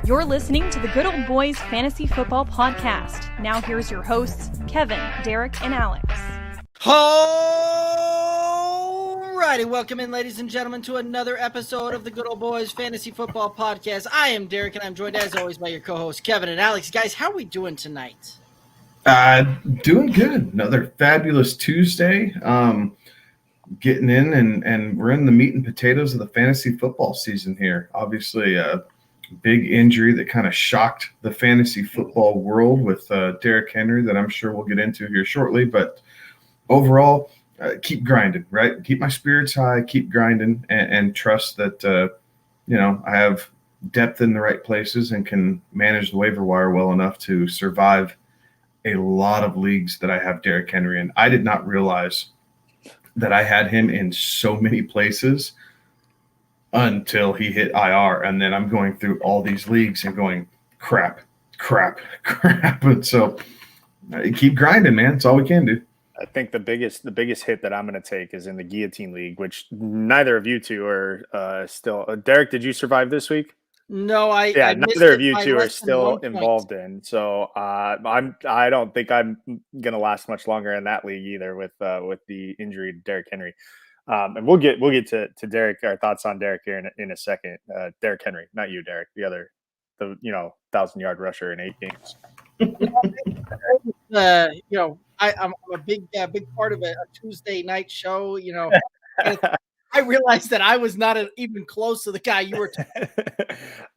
You're listening to the Good Old Boys Fantasy Football Podcast. Now here's your hosts, Kevin, Derek, and Alex. Alrighty, welcome in, ladies and gentlemen, to another episode of the Good Old Boys Fantasy Football Podcast. I am Derek, and I'm joined, as always, by your co-hosts, Kevin and Alex. Guys, how are we doing tonight? Doing good. Another fabulous Tuesday. Getting in, and we're in the meat and potatoes of the fantasy football season here. Obviously, a big injury that kind of shocked the fantasy football world with Derrick Henry that I'm sure we'll get into here shortly. But overall, keep grinding, right? Keep my spirits high, keep grinding, and trust that, I have depth in the right places and can manage the waiver wire well enough to survive a lot of leagues that I have Derrick Henry in. I did not realize that I had him in so many places until he hit IR. And then I'm going through all these leagues and going, crap. And so keep grinding, man. It's all we can do. I think the biggest hit that I'm going to take is in the Guillotine League, which neither of you two are still. Derek, did you survive this week? No, neither of you two are still involved in. So I don't think I'm going to last much longer in that league either with the injury to Derrick Henry. And we'll get to Derek, our thoughts on Derek here in a second. Derrick Henry, not you, Derek, the 1,000-yard rusher in 8 games. I'm a big part of a Tuesday night show. I realized that I was not even close to the guy you were.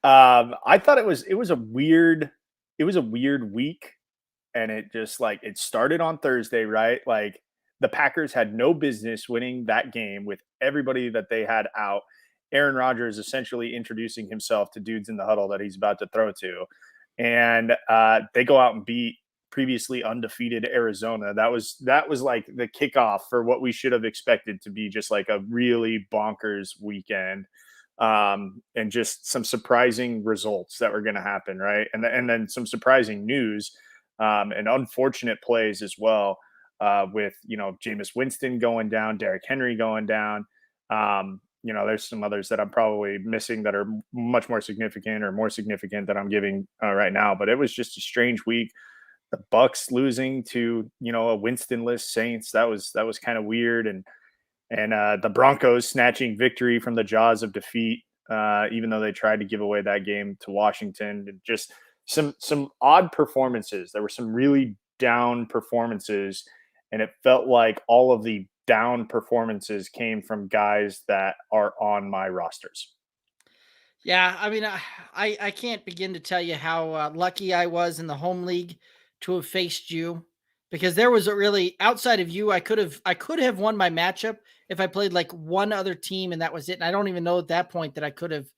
I thought it was a weird week, and it just it started on Thursday, right? Like the Packers had no business winning that game with everybody that they had out. Aaron Rodgers essentially introducing himself to dudes in the huddle that he's about to throw to, and they go out and beat previously undefeated Arizona. That was like the kickoff for what we should have expected to be just like a really bonkers weekend, and just some surprising results that were going to happen, right? And then some surprising news, and unfortunate plays as well, with Jameis Winston going down, Derrick Henry going down. There's some others that I'm probably missing that are much more significant or more significant that I'm giving right now. But it was just a strange week. The Bucks losing to, a Winston-less Saints. That was kind of weird. And the Broncos snatching victory from the jaws of defeat, even though they tried to give away that game to Washington. And just some odd performances. There were some really down performances, and it felt like all of the down performances came from guys that are on my rosters. Yeah, I mean, I can't begin to tell you how lucky I was in the home league to have faced you, because there was a really, outside of you, I could have won my matchup if I played like one other team and that was it. And I don't even know at that point that I could have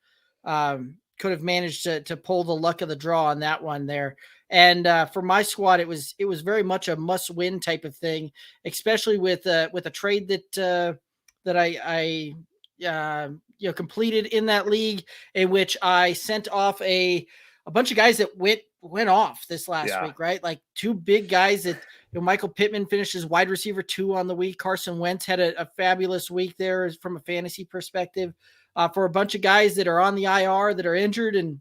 managed to pull the luck of the draw on that one there. And for my squad, it was very much a must win type of thing, especially with a trade that I completed in that league, in which I sent off a bunch of guys that went off this last week, right? Like two big guys that, Michael Pittman finished as wide receiver 2 on the week. Carson Wentz had a fabulous week there from a fantasy perspective, for a bunch of guys that are on the IR that are injured. And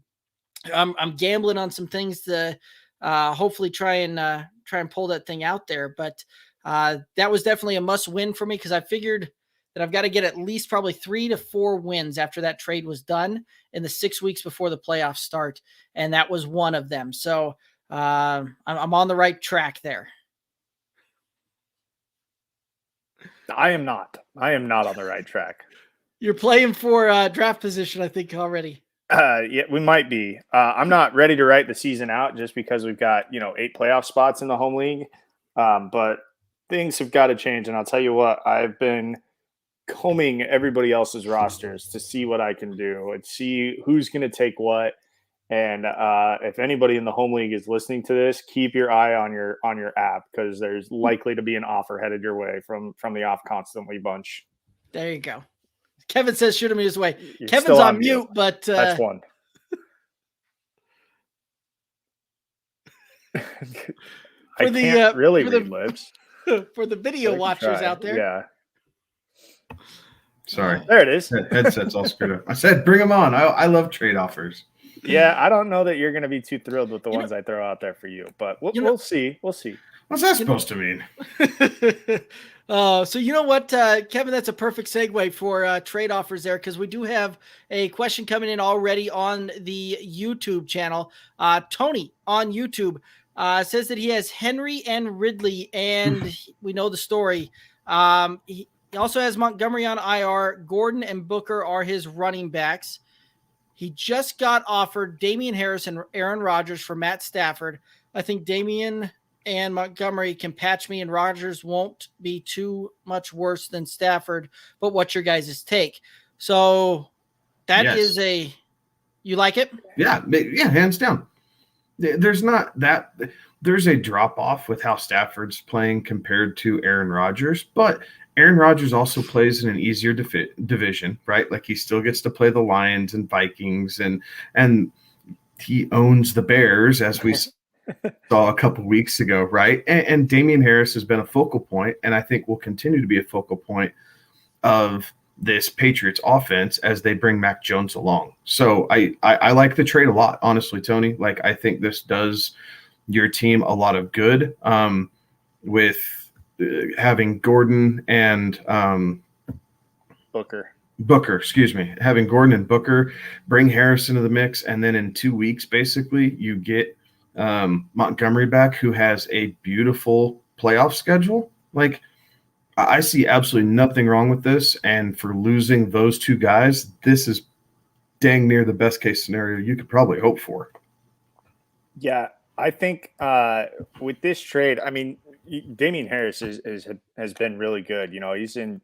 I'm gambling on some things to hopefully try and pull that thing out there. But that was definitely a must win for me, because I figured that I've got to get at least probably 3 to 4 wins after that trade was done in the 6 weeks before the playoffs start. And that was one of them. So I'm on the right track there. I am not on the right track. You're playing for draft position, I think, already. Yeah, we might be. I'm not ready to write the season out just because we've got, 8 playoff spots in the home league. But things have got to change. And I'll tell you what, I've been combing everybody else's rosters to see what I can do and see who's going to take what. And if anybody in the home league is listening to this, keep your eye on your app, because there's likely to be an offer headed your way from the Off Constantly bunch. There you go. Kevin says shoot him his way. You're Kevin's on mute, but that's one. I can't really read lips. For the video watchers out there. Yeah. Sorry. There it is. Headset's all screwed up. I said, bring them on. I love trade offers. Yeah, I don't know that you're going to be too thrilled with the ones I throw out there for you, but we'll see. We'll see. What's that supposed to mean? So you know what, Kevin, that's a perfect segue for trade offers there, because we do have a question coming in already on the YouTube channel. Tony on YouTube says that he has Henry and Ridley, and we know the story. He also has Montgomery on IR. Gordon and Booker are his running backs. He just got offered Damian Harris and Aaron Rodgers for Matt Stafford. I think Damian and Montgomery can patch me, and Rodgers won't be too much worse than Stafford. But what's your guys' take? So that is you like it? Yeah, hands down. There's a drop off with how Stafford's playing compared to Aaron Rodgers, but Aaron Rodgers also plays in an easier division, right? Like he still gets to play the Lions and Vikings, and he owns the Bears, as we saw a couple weeks ago, right? And Damian Harris has been a focal point, and I think will continue to be a focal point of this Patriots offense as they bring Mac Jones along. So I like the trade a lot, honestly, Tony. Like I think this does your team a lot of good with having Gordon and Booker, having Gordon and Booker, bring Harris into the mix, and then in 2 weeks, basically, you get Montgomery back, who has a beautiful playoff schedule. Like, I see absolutely nothing wrong with this, and for losing those two guys, this is dang near the best case scenario you could probably hope for. Yeah, I think with this trade, I mean, Damian Harris has been really good. You know, he's in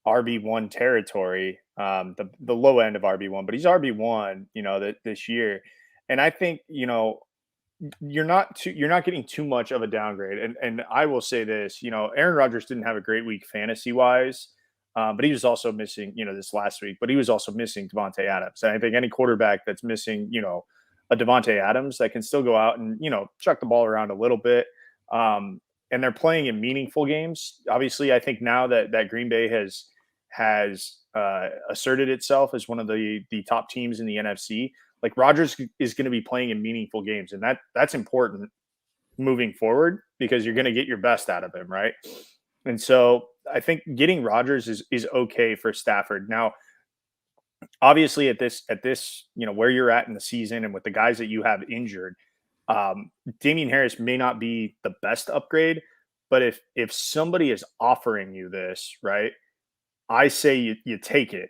RB1 territory, the low end of RB1, but he's RB1, you know, this year. And I think, you know, you're not getting too much of a downgrade. And I will say this, you know, Aaron Rodgers didn't have a great week fantasy wise, but he was also missing, you know, this last week, but he was also missing Devontae Adams. And I think any quarterback that's missing, you know, a Devontae Adams that can still go out and, you know, chuck the ball around a little bit. And they're playing in meaningful games. Obviously, I think now that Green Bay has asserted itself as one of the top teams in the NFC, like Rodgers is going to be playing in meaningful games. And that's important moving forward because you're going to get your best out of him, right? And so I think getting Rodgers is okay for Stafford. Now, obviously at this, you know, where you're at in the season and with the guys that you have injured, Damian Harris may not be the best upgrade, but if somebody is offering you this, right, I say you take it.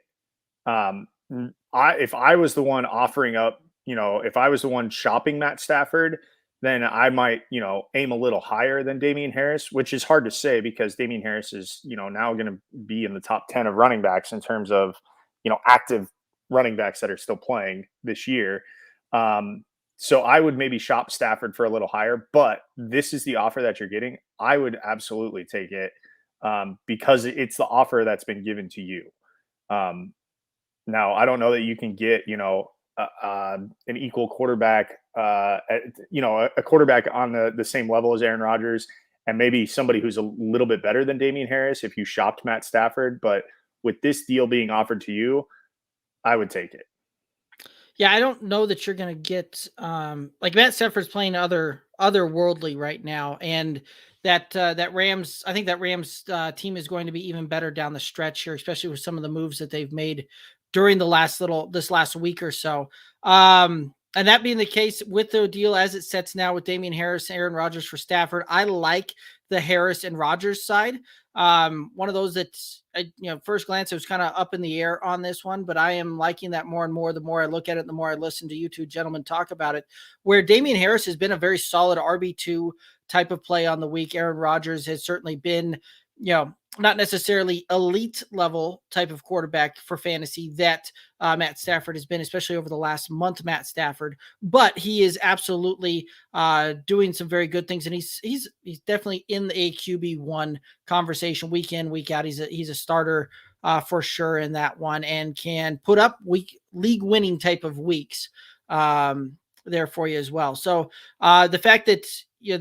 If I was the one offering up, you know, if I was the one shopping Matt Stafford, then I might, you know, aim a little higher than Damian Harris, which is hard to say because Damian Harris is, you know, now going to be in the top 10 of running backs in terms of, you know, active running backs that are still playing this year. So I would maybe shop Stafford for a little higher, but this is the offer that you're getting. I would absolutely take it because it's the offer that's been given to you. Now, I don't know that you can get, you know, an equal quarterback, you know, a quarterback on the same level as Aaron Rodgers and maybe somebody who's a little bit better than Damian Harris if you shopped Matt Stafford. But with this deal being offered to you, I would take it. Yeah, I don't know that you're going to get like Matt Stafford's playing otherworldly right now, and that Rams, I think that Rams team is going to be even better down the stretch here, especially with some of the moves that they've made during this last week or so. And that being the case with the deal as it sets now with Damian Harris, Aaron Rodgers for Stafford, I like the Harris and Rodgers side. One of those that's, you know, first glance, it was kind of up in the air on this one, but I am liking that more and more. The more I look at it, the more I listen to you two gentlemen talk about it, where Damian Harris has been a very solid RB2 type of play on the week. Aaron Rodgers has certainly been, you know, not necessarily elite level type of quarterback for fantasy that Matt Stafford has been, especially over the last month, Matt Stafford, but he is absolutely doing some very good things. And he's definitely in the QB1 conversation week in, week out. He's a starter for sure in that one and can put up league winning type of weeks. there for you as well. So the fact that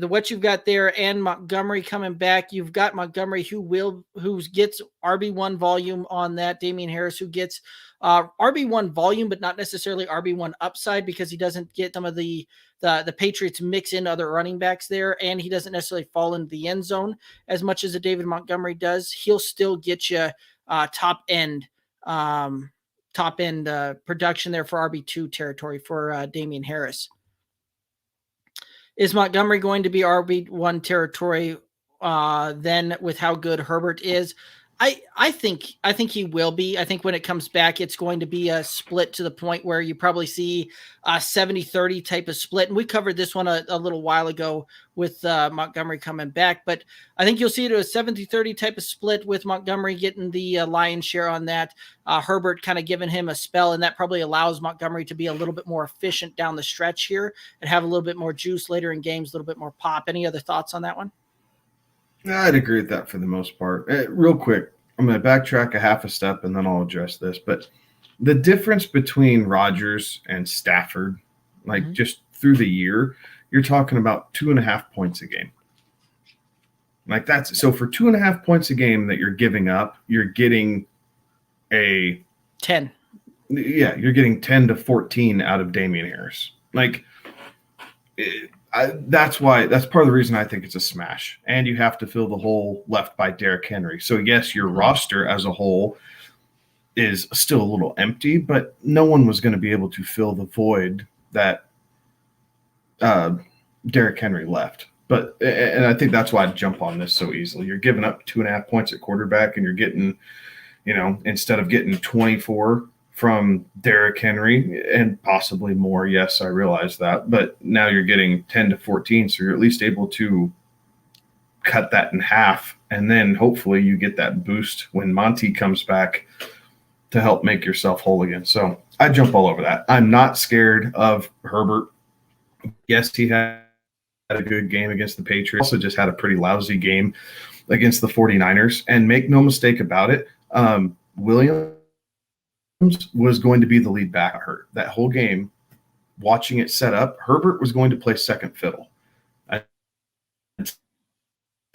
what you've got there and Montgomery coming back, you've got Montgomery who gets RB1 volume on that. Damian Harris who gets RB1 volume, but not necessarily RB1 upside because he doesn't get some of the Patriots mix in other running backs there, and he doesn't necessarily fall into the end zone as much as a David Montgomery does. He'll still get you top end production there for RB2 territory for Damian Harris. Is Montgomery going to be RB1 territory then with how good Herbert is? I think he will be. I think when it comes back, it's going to be a split to the point where you probably see a 70-30 type of split. And we covered this one a little while ago with Montgomery coming back. But I think you'll see it a 70-30 type of split with Montgomery getting the lion's share on that. Herbert kind of giving him a spell, and that probably allows Montgomery to be a little bit more efficient down the stretch here and have a little bit more juice later in games, a little bit more pop. Any other thoughts on that one? I'd agree with that for the most part. Real quick, I'm going to backtrack a half a step and then I'll address this. But the difference between Rodgers and Stafford, just through the year, you're talking about 2.5 points a game. So for 2.5 points a game that you're giving up, you're getting a 10. Yeah, you're getting 10 to 14 out of Damian Harris. That's part of the reason I think it's a smash. And you have to fill the hole left by Derrick Henry. So, yes, your roster as a whole is still a little empty, but no one was going to be able to fill the void that Derrick Henry left. And I think that's why I jump on this so easily. You're giving up 2.5 points at quarterback, and you're getting, instead of getting 24 from Derrick Henry and possibly more. Yes, I realize that, but now you're getting 10 to 14. So you're at least able to cut that in half. And then hopefully you get that boost when Monty comes back to help make yourself whole again. So I jump all over that. I'm not scared of Herbert. Yes, he had a good game against the Patriots. Also just had a pretty lousy game against the 49ers. And make no mistake about it, Williams was going to be the lead back hurt that whole game. Watching it set up, Herbert was going to play second fiddle until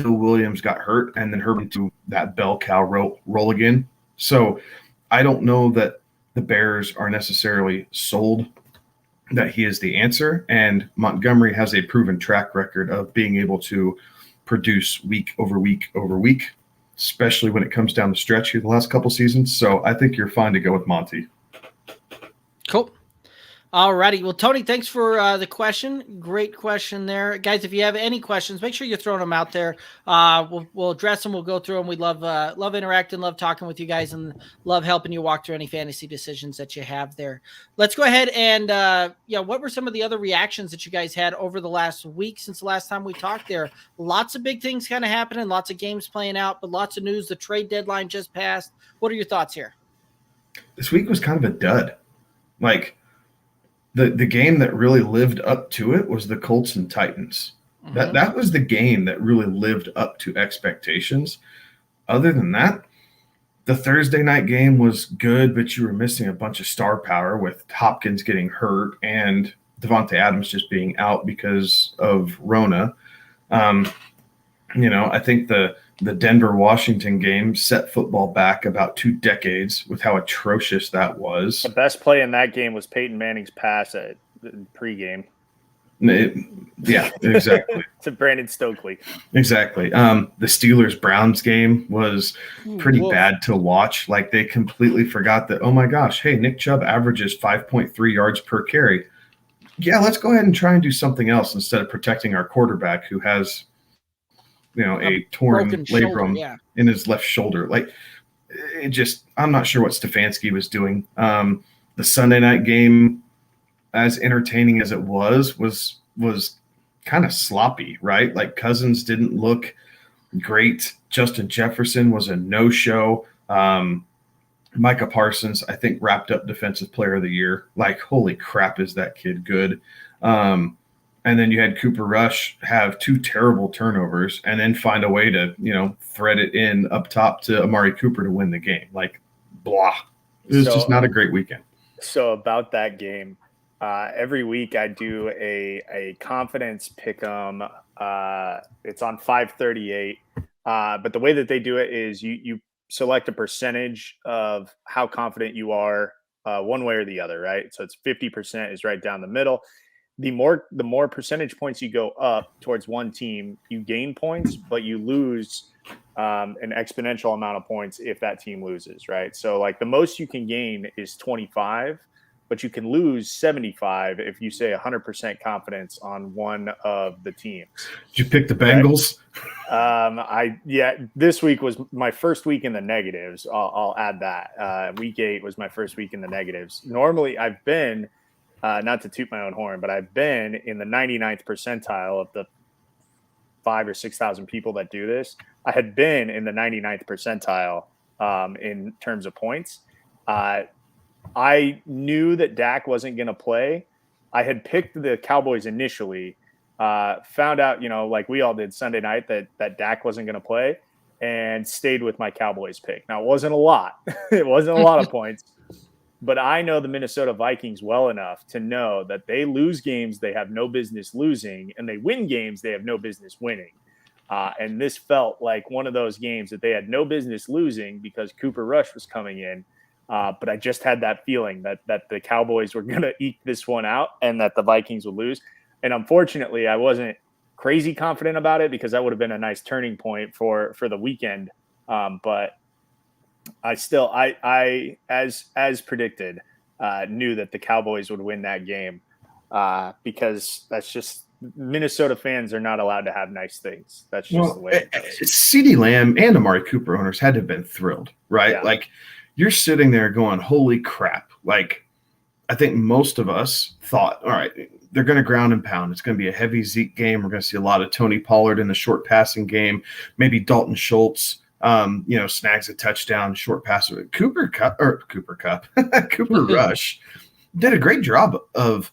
Williams got hurt, and then Herbert to that bell cow roll again. So I don't know that the Bears are necessarily sold that he is the answer, and Montgomery has a proven track record of being able to produce week over week over week, especially when it comes down the stretch here the last couple seasons. So I think you're fine to go with Monty. Cool. All righty. Well, Tony, thanks for the question. Great question there. Guys, if you have any questions, make sure you're throwing them out there. We'll address them. We'll go through them. We love interacting, love talking with you guys, and love helping you walk through any fantasy decisions that you have there. Let's go ahead and, what were some of the other reactions that you guys had over the last week since the last time we talked there? Lots of big things kind of happening, lots of games playing out, but lots of news. The trade deadline just passed. What are your thoughts here? This week was kind of a dud. The game that really lived up to it was the Colts and Titans. Mm-hmm. That was the game that really lived up to expectations. Other than that, the Thursday night game was good, but you were missing a bunch of star power with Hopkins getting hurt and Devontae Adams just being out because of Rona. I think the Denver-Washington game set football back about 2 decades with how atrocious that was. The best play in that game was Peyton Manning's pass at pregame. Yeah, exactly. To Brandon Stokely. Exactly. The Steelers-Browns game was pretty bad to watch. They completely forgot that, oh my gosh, hey, Nick Chubb averages 5.3 yards per carry. Yeah, let's go ahead and try and do something else instead of protecting our quarterback who has – a torn labrum in his left shoulder. I'm not sure what Stefanski was doing. The Sunday night game, as entertaining as it was kind of sloppy, right? Cousins didn't look great. Justin Jefferson was a no-show. Micah Parsons, I think, wrapped up Defensive Player of the Year. Holy crap, is that kid good? And then you had Cooper Rush have 2 terrible turnovers and then find a way to, thread it in up top to Amari Cooper to win the game. Blah. It was just not a great weekend. So about that game, every week I do a confidence pick'em. It's on 538. But the way that they do it is you select a percentage of how confident you are one way or the other, right? So it's 50% is right down the middle. The more percentage points you go up towards one team, you gain points, but you lose an exponential amount of points if that team loses, right? So like the most you can gain is 25, but you can lose 75 if you say 100% confidence on one of the teams. Did you pick the Bengals? This week was my first week in the negatives. I'll add that. Week 8 was my first week in the negatives. Normally I've been, not to toot my own horn, but I've been in the 99th percentile of the 5,000 or 6,000 people that do this. I had been in the 99th percentile in terms of points. I knew that Dak wasn't going to play. I had picked the Cowboys initially, found out, like we all did Sunday night, that Dak wasn't going to play, and stayed with my Cowboys pick. Now, it wasn't a lot. It wasn't a lot of points, but I know the Minnesota Vikings well enough to know that they lose games they have no business losing, and they win games they have no business winning. And this felt like one of those games that they had no business losing because Cooper Rush was coming in. But I just had that feeling that the Cowboys were going to eke this one out and that the Vikings would lose. And unfortunately, I wasn't crazy confident about it because that would have been a nice turning point for the weekend. But I still, as predicted, knew that the Cowboys would win that game because that's just Minnesota fans are not allowed to have nice things. That's just the way it goes. CeeDee Lamb and Amari Cooper owners had to have been thrilled, right? Yeah. Like, you're sitting there going, holy crap. Like, I think most of us thought, all right, they're going to ground and pound. It's going to be a heavy Zeke game. We're going to see a lot of Tony Pollard in the short passing game. Maybe Dalton Schultz, snags a touchdown, short pass. Cooper Rush did a great job of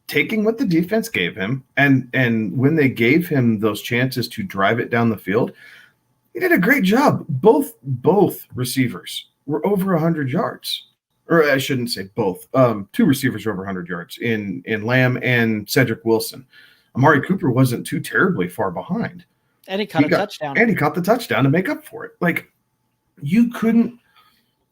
taking what the defense gave him. And when they gave him those chances to drive it down the field, he did a great job. Both receivers were over 100 yards. Or I shouldn't say both. Two receivers were over 100 yards in Lamb and Cedric Wilson. Amari Cooper wasn't too terribly far behind. And he caught a touchdown. And he caught the touchdown to make up for it. Like, you couldn't,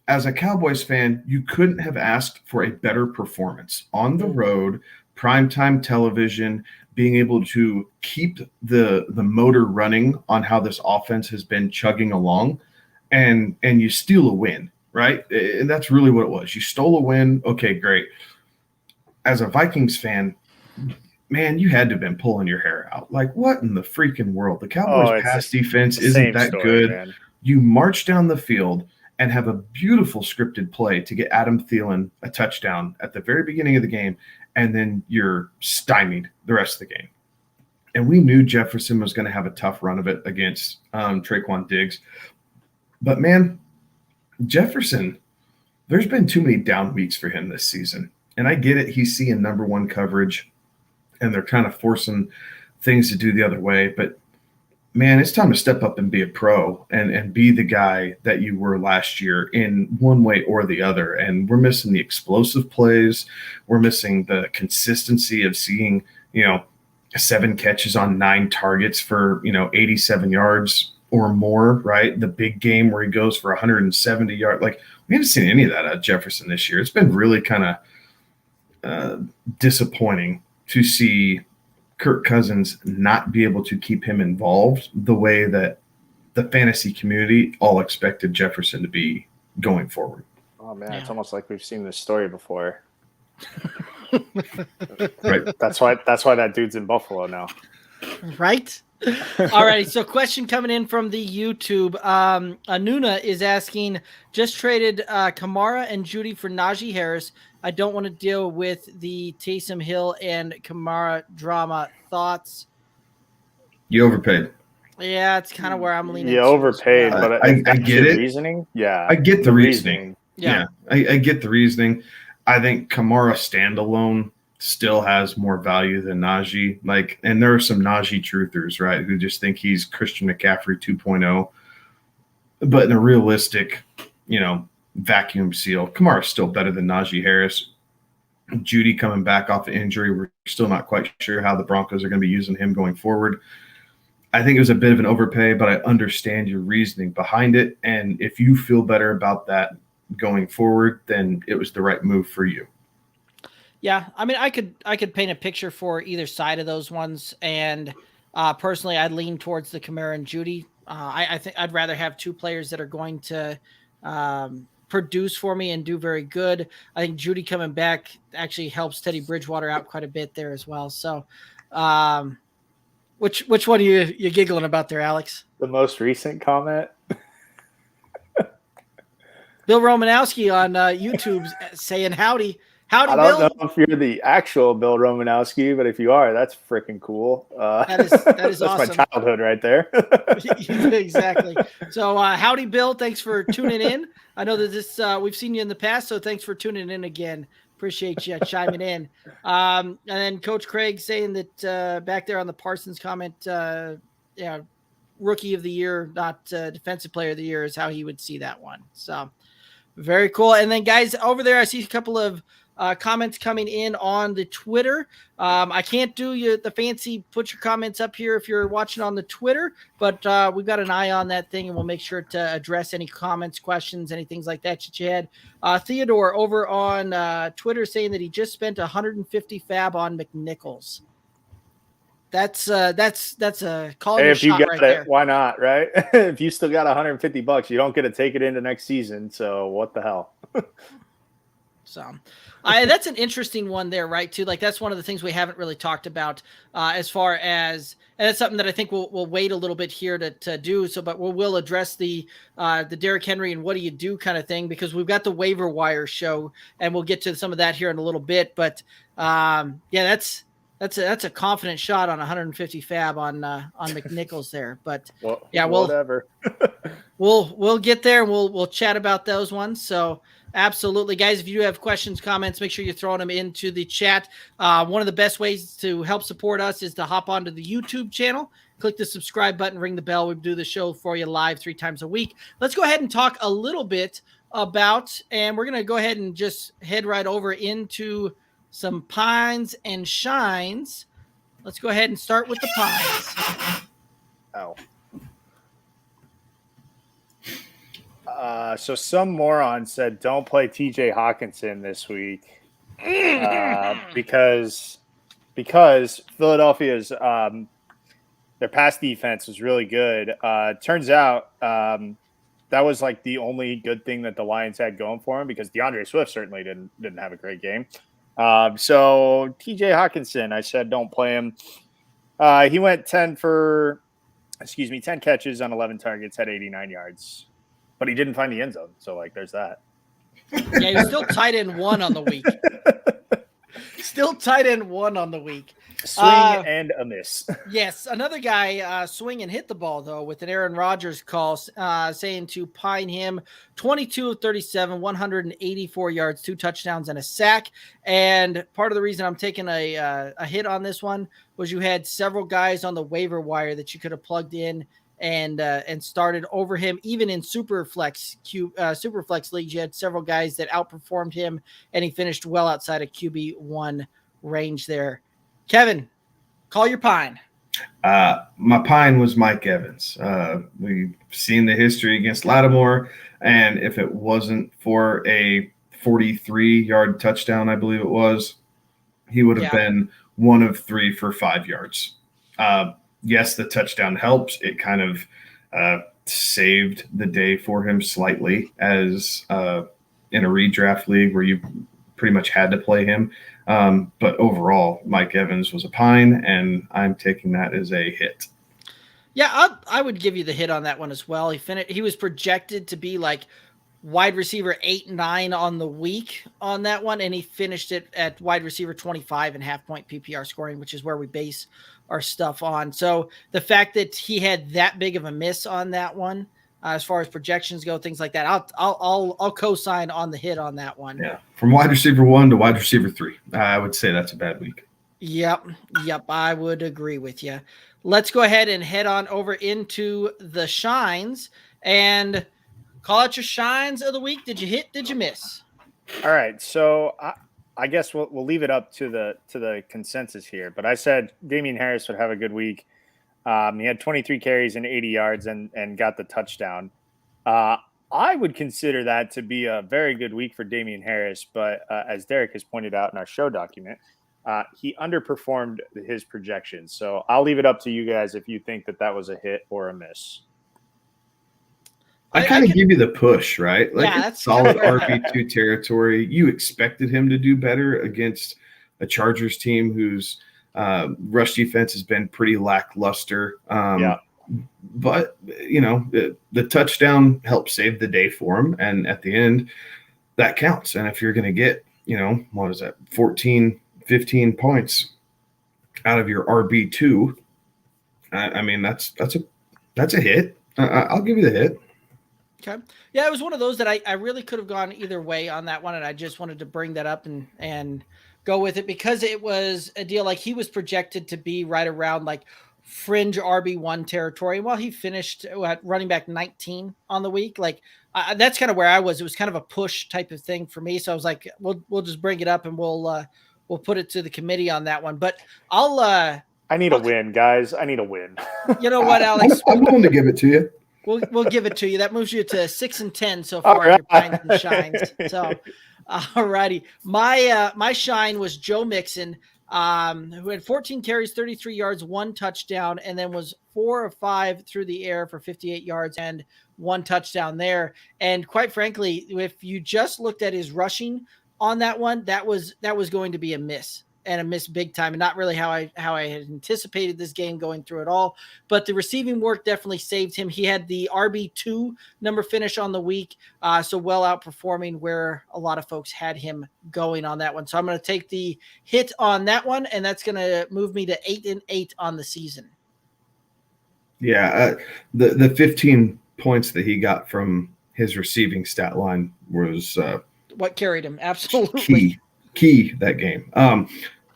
as a Cowboys fan, you couldn't have asked for a better performance on the road, primetime television, being able to keep the motor running on how this offense has been chugging along. And you steal a win, right? And that's really what it was. You stole a win. Okay, great. As a Vikings fan, man, you had to have been pulling your hair out. Like, what in the freaking world? The Cowboys' pass defense isn't that good. Man. You march down the field and have a beautiful scripted play to get Adam Thielen a touchdown at the very beginning of the game, and then you're stymied the rest of the game. And we knew Jefferson was going to have a tough run of it against Traquan Diggs. But, man, Jefferson, there's been too many down weeks for him this season. And I get it. He's seeing number one coverage, and they're kind of forcing things to do the other way. But, man, it's time to step up and be a pro and be the guy that you were last year in one way or the other. And we're missing the explosive plays. We're missing the consistency of seeing, 7 catches on 9 targets for, 87 yards or more, right? The big game where he goes for 170 yards. Like, we haven't seen any of that out of Jefferson this year. It's been really kind of disappointing to see Kirk Cousins not be able to keep him involved the way that the fantasy community all expected Jefferson to be going forward. Oh, man, It's almost like we've seen this story before. Right. That's why that dude's in Buffalo now. Right? All right, so question coming in from the YouTube. Anuna is asking, just traded Kamara and Judy for Najee Harris. I don't want to deal with the Taysom Hill and Kamara drama. Thoughts? You overpaid. Yeah, it's kind of where I'm leaning. You overpaid, but I get it. Reasoning? Yeah. I get the reasoning. Yeah. I get the reasoning. I think Kamara standalone still has more value than Najee. Like, and there are some Najee truthers, right, who just think he's Christian McCaffrey 2.0. But in a realistic, vacuum seal, Kamara's still better than Najee Harris. Judy coming back off the injury. We're still not quite sure how the Broncos are going to be using him going forward. I think it was a bit of an overpay, but I understand your reasoning behind it. And if you feel better about that going forward, then it was the right move for you. Yeah, I mean, I could paint a picture for either side of those ones, and personally, I'd lean towards the Kamara and Judy. I think I'd rather have two players that are going to produce for me and do very good. I think Judy coming back actually helps Teddy Bridgewater out quite a bit there as well. So, which one are you giggling about there, Alex? The most recent comment. Bill Romanowski on YouTube saying howdy. Howdy, I Bill. don't know if you're the actual Bill Romanowski, but if you are, that's freaking cool. That is that's awesome. My childhood right there. Exactly. So howdy, Bill. Thanks for tuning in. I know that this we've seen you in the past, so thanks for tuning in again. Appreciate you chiming in. And then Coach Craig saying that back there on the Parsons comment, rookie of the year, not defensive player of the year, is how he would see that one. So very cool. And then guys over there, I see a couple of comments coming in on the Twitter. I can't do the fancy put your comments up here if you're watching on the Twitter, but we've got an eye on that thing, and we'll make sure to address any comments, questions, any things like that you had. Theodore over on Twitter saying that he just spent 150 fab on McNichols. That's a call. Hey, if you got right it, there. Why not, right? If you still got $150, you don't get to take it into next season. So what the hell? So that's an interesting one there, right? Too. Like that's one of the things we haven't really talked about as far as, and that's something that I think we'll wait a little bit here to do. So, but we'll address the Derrick Henry and what do you do kind of thing, because we've got the waiver wire show and we'll get to some of that here in a little bit. But that's a confident shot on 150 fab on McNichols there. But whatever. we'll get there and we'll chat about those ones. So absolutely, guys, if you have questions, comments, make sure you're throwing them into the chat. One of the best ways to help support us is to hop onto the YouTube channel, click the subscribe button, ring the bell. We do the show for you live 3 times a week. Let's go ahead and talk a little bit about, and we're going to go ahead and just head right over into some pines and shines. Let's go ahead and start with the pines. Oh. So some moron said don't play TJ Hawkinson this week because Philadelphia's their pass defense was really good. Turns out that was like the only good thing that the Lions had going for him, because DeAndre Swift certainly didn't have a great game. So TJ Hawkinson, I said don't play him. He went 10 catches on 11 targets, had 89 yards. But he didn't find the end zone, so there's that. Yeah, he was still tight end 1 on the week. Still tight end 1 on the week. Swing and a miss. Yes, another guy swing and hit the ball, though, with an Aaron Rodgers call saying to pine him. 22 of 37, 184 yards, 2 touchdowns, and a sack. And part of the reason I'm taking a hit on this one was you had several guys on the waiver wire that you could have plugged in and started over him. Even in Superflex leagues, you had several guys that outperformed him, and he finished well outside of QB1 range there. Kevin, call your pine. My pine was Mike Evans. We've seen the history against Lattimore, and if it wasn't for a 43-yard touchdown, I believe it was, he would have been 1 of 3 for 5 yards. Yes, the touchdown helps. It kind of saved the day for him slightly, as in a redraft league where you pretty much had to play him. But overall, Mike Evans was a pine, and I'm taking that as a hit. Yeah, I would give you the hit on that one as well. He was projected to be like wide receiver 8-9 on the week on that one, and he finished it at wide receiver 25 and half-point PPR scoring, which is where we base our stuff on. So the fact that he had that big of a miss on that one, as far as projections go, things like that, I'll co-sign on the hit on that one. Yeah, from wide receiver 1 to wide receiver 3, I would say that's a bad week. Yep, I would agree with you. Let's go ahead and head on over into the shines and call out your shines of the week. Did you hit? Did you miss? All right, so I guess we'll leave it up to the consensus here. But I said Damian Harris would have a good week. He had 23 carries and 80 yards and got the touchdown. I would consider that to be a very good week for Damian Harris. But as Derek has pointed out in our show document, he underperformed his projections. So I'll leave it up to you guys if you think that was a hit or a miss. I kind of give you the push, right? Like, Yeah, it's solid RB2 territory. You expected him to do better against a Chargers team whose rush defense has been pretty lackluster. But, the touchdown helped save the day for him. And at the end, that counts. And if you're going to get, 14, 15 points out of your RB2, I mean, that's a hit. I'll give you the hit. Okay. Yeah, it was one of those that I really could have gone either way on that one, and I just wanted to bring that up and go with it because it was a deal like he was projected to be right around like fringe RB1 territory. And while he finished at running back 19 on the week, like that's kind of where I was. It was kind of a push type of thing for me. So I was like, we'll just bring it up and we'll put it to the committee on that one. But I need a win, guys. I need a win. You know what, Alex? I'm willing to give it to you. We'll give it to you. That moves you to 6-10 so far. Right. Your pines and shines. So, all righty. My shine was Joe Mixon, who had 14 carries, 33 yards, 1 touchdown, and then was 4 of 5 through the air for 58 yards and 1 touchdown there. And quite frankly, if you just looked at his rushing on that one, that was going to be a miss. And a miss big time, and not really how I had anticipated this game going through it all. But the receiving work definitely saved him. He had the RB2 number finish on the week, so well outperforming where a lot of folks had him going on that one. So I'm going to take the hit on that one, and that's going to move me to 8-8 on the season. Yeah, the 15 points that he got from his receiving stat line was what carried him. Absolutely key that game.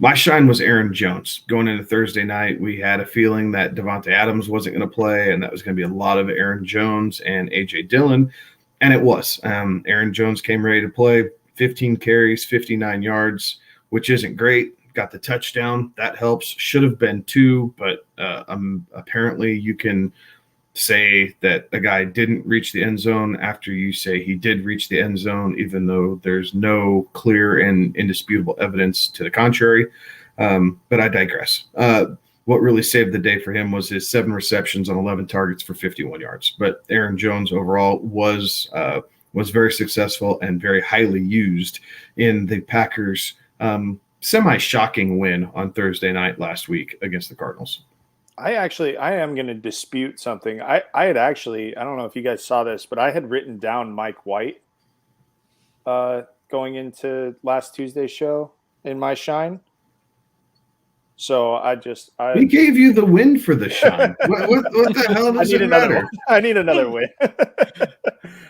My shine was Aaron Jones. Going into Thursday night, we had a feeling that Devontae Adams wasn't going to play, and that was going to be a lot of Aaron Jones and A.J. Dillon, and it was. Aaron Jones came ready to play, 15 carries, 59 yards, which isn't great. Got the touchdown. That helps. Should have been 2, but apparently you can say that a guy didn't reach the end zone after you say he did reach the end zone, even though there's no clear and indisputable evidence to the contrary. But I digress. What really saved the day for him was his 7 receptions on 11 targets for 51 yards. But Aaron Jones overall was very successful and very highly used in the Packers' semi-shocking win on Thursday night last week against the Cardinals. I am going to dispute something. I had actually, I don't know if you guys saw this, but I had written down Mike White going into last Tuesday's show in my shine. So he gave you the win for the shine. What the hell does it matter? I need another win.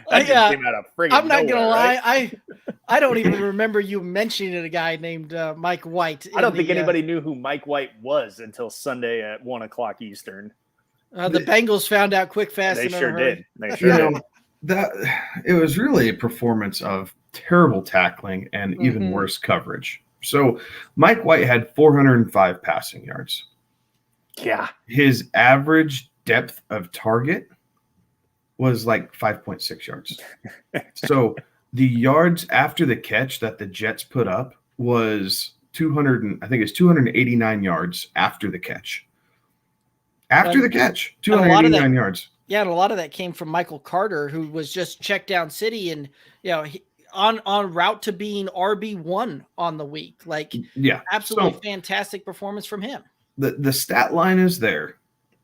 I'm not gonna lie. Right? I don't even remember you mentioning a guy named Mike White. I don't think anybody knew who Mike White was until Sunday at 1:00 Eastern. The Bengals found out quick, fast. They sure did. It was really a performance of terrible tackling and even worse coverage. So Mike White had 405 passing yards. Yeah. His average depth of target was like 5.6 yards. So the yards after the catch that the Jets put up was 289 yards after the catch. After the catch, 289 yards. Yeah, and a lot of that came from Michael Carter, who was just check down city and on route to being RB1 on the week. Like, yeah, absolutely fantastic performance from him. The stat line is there.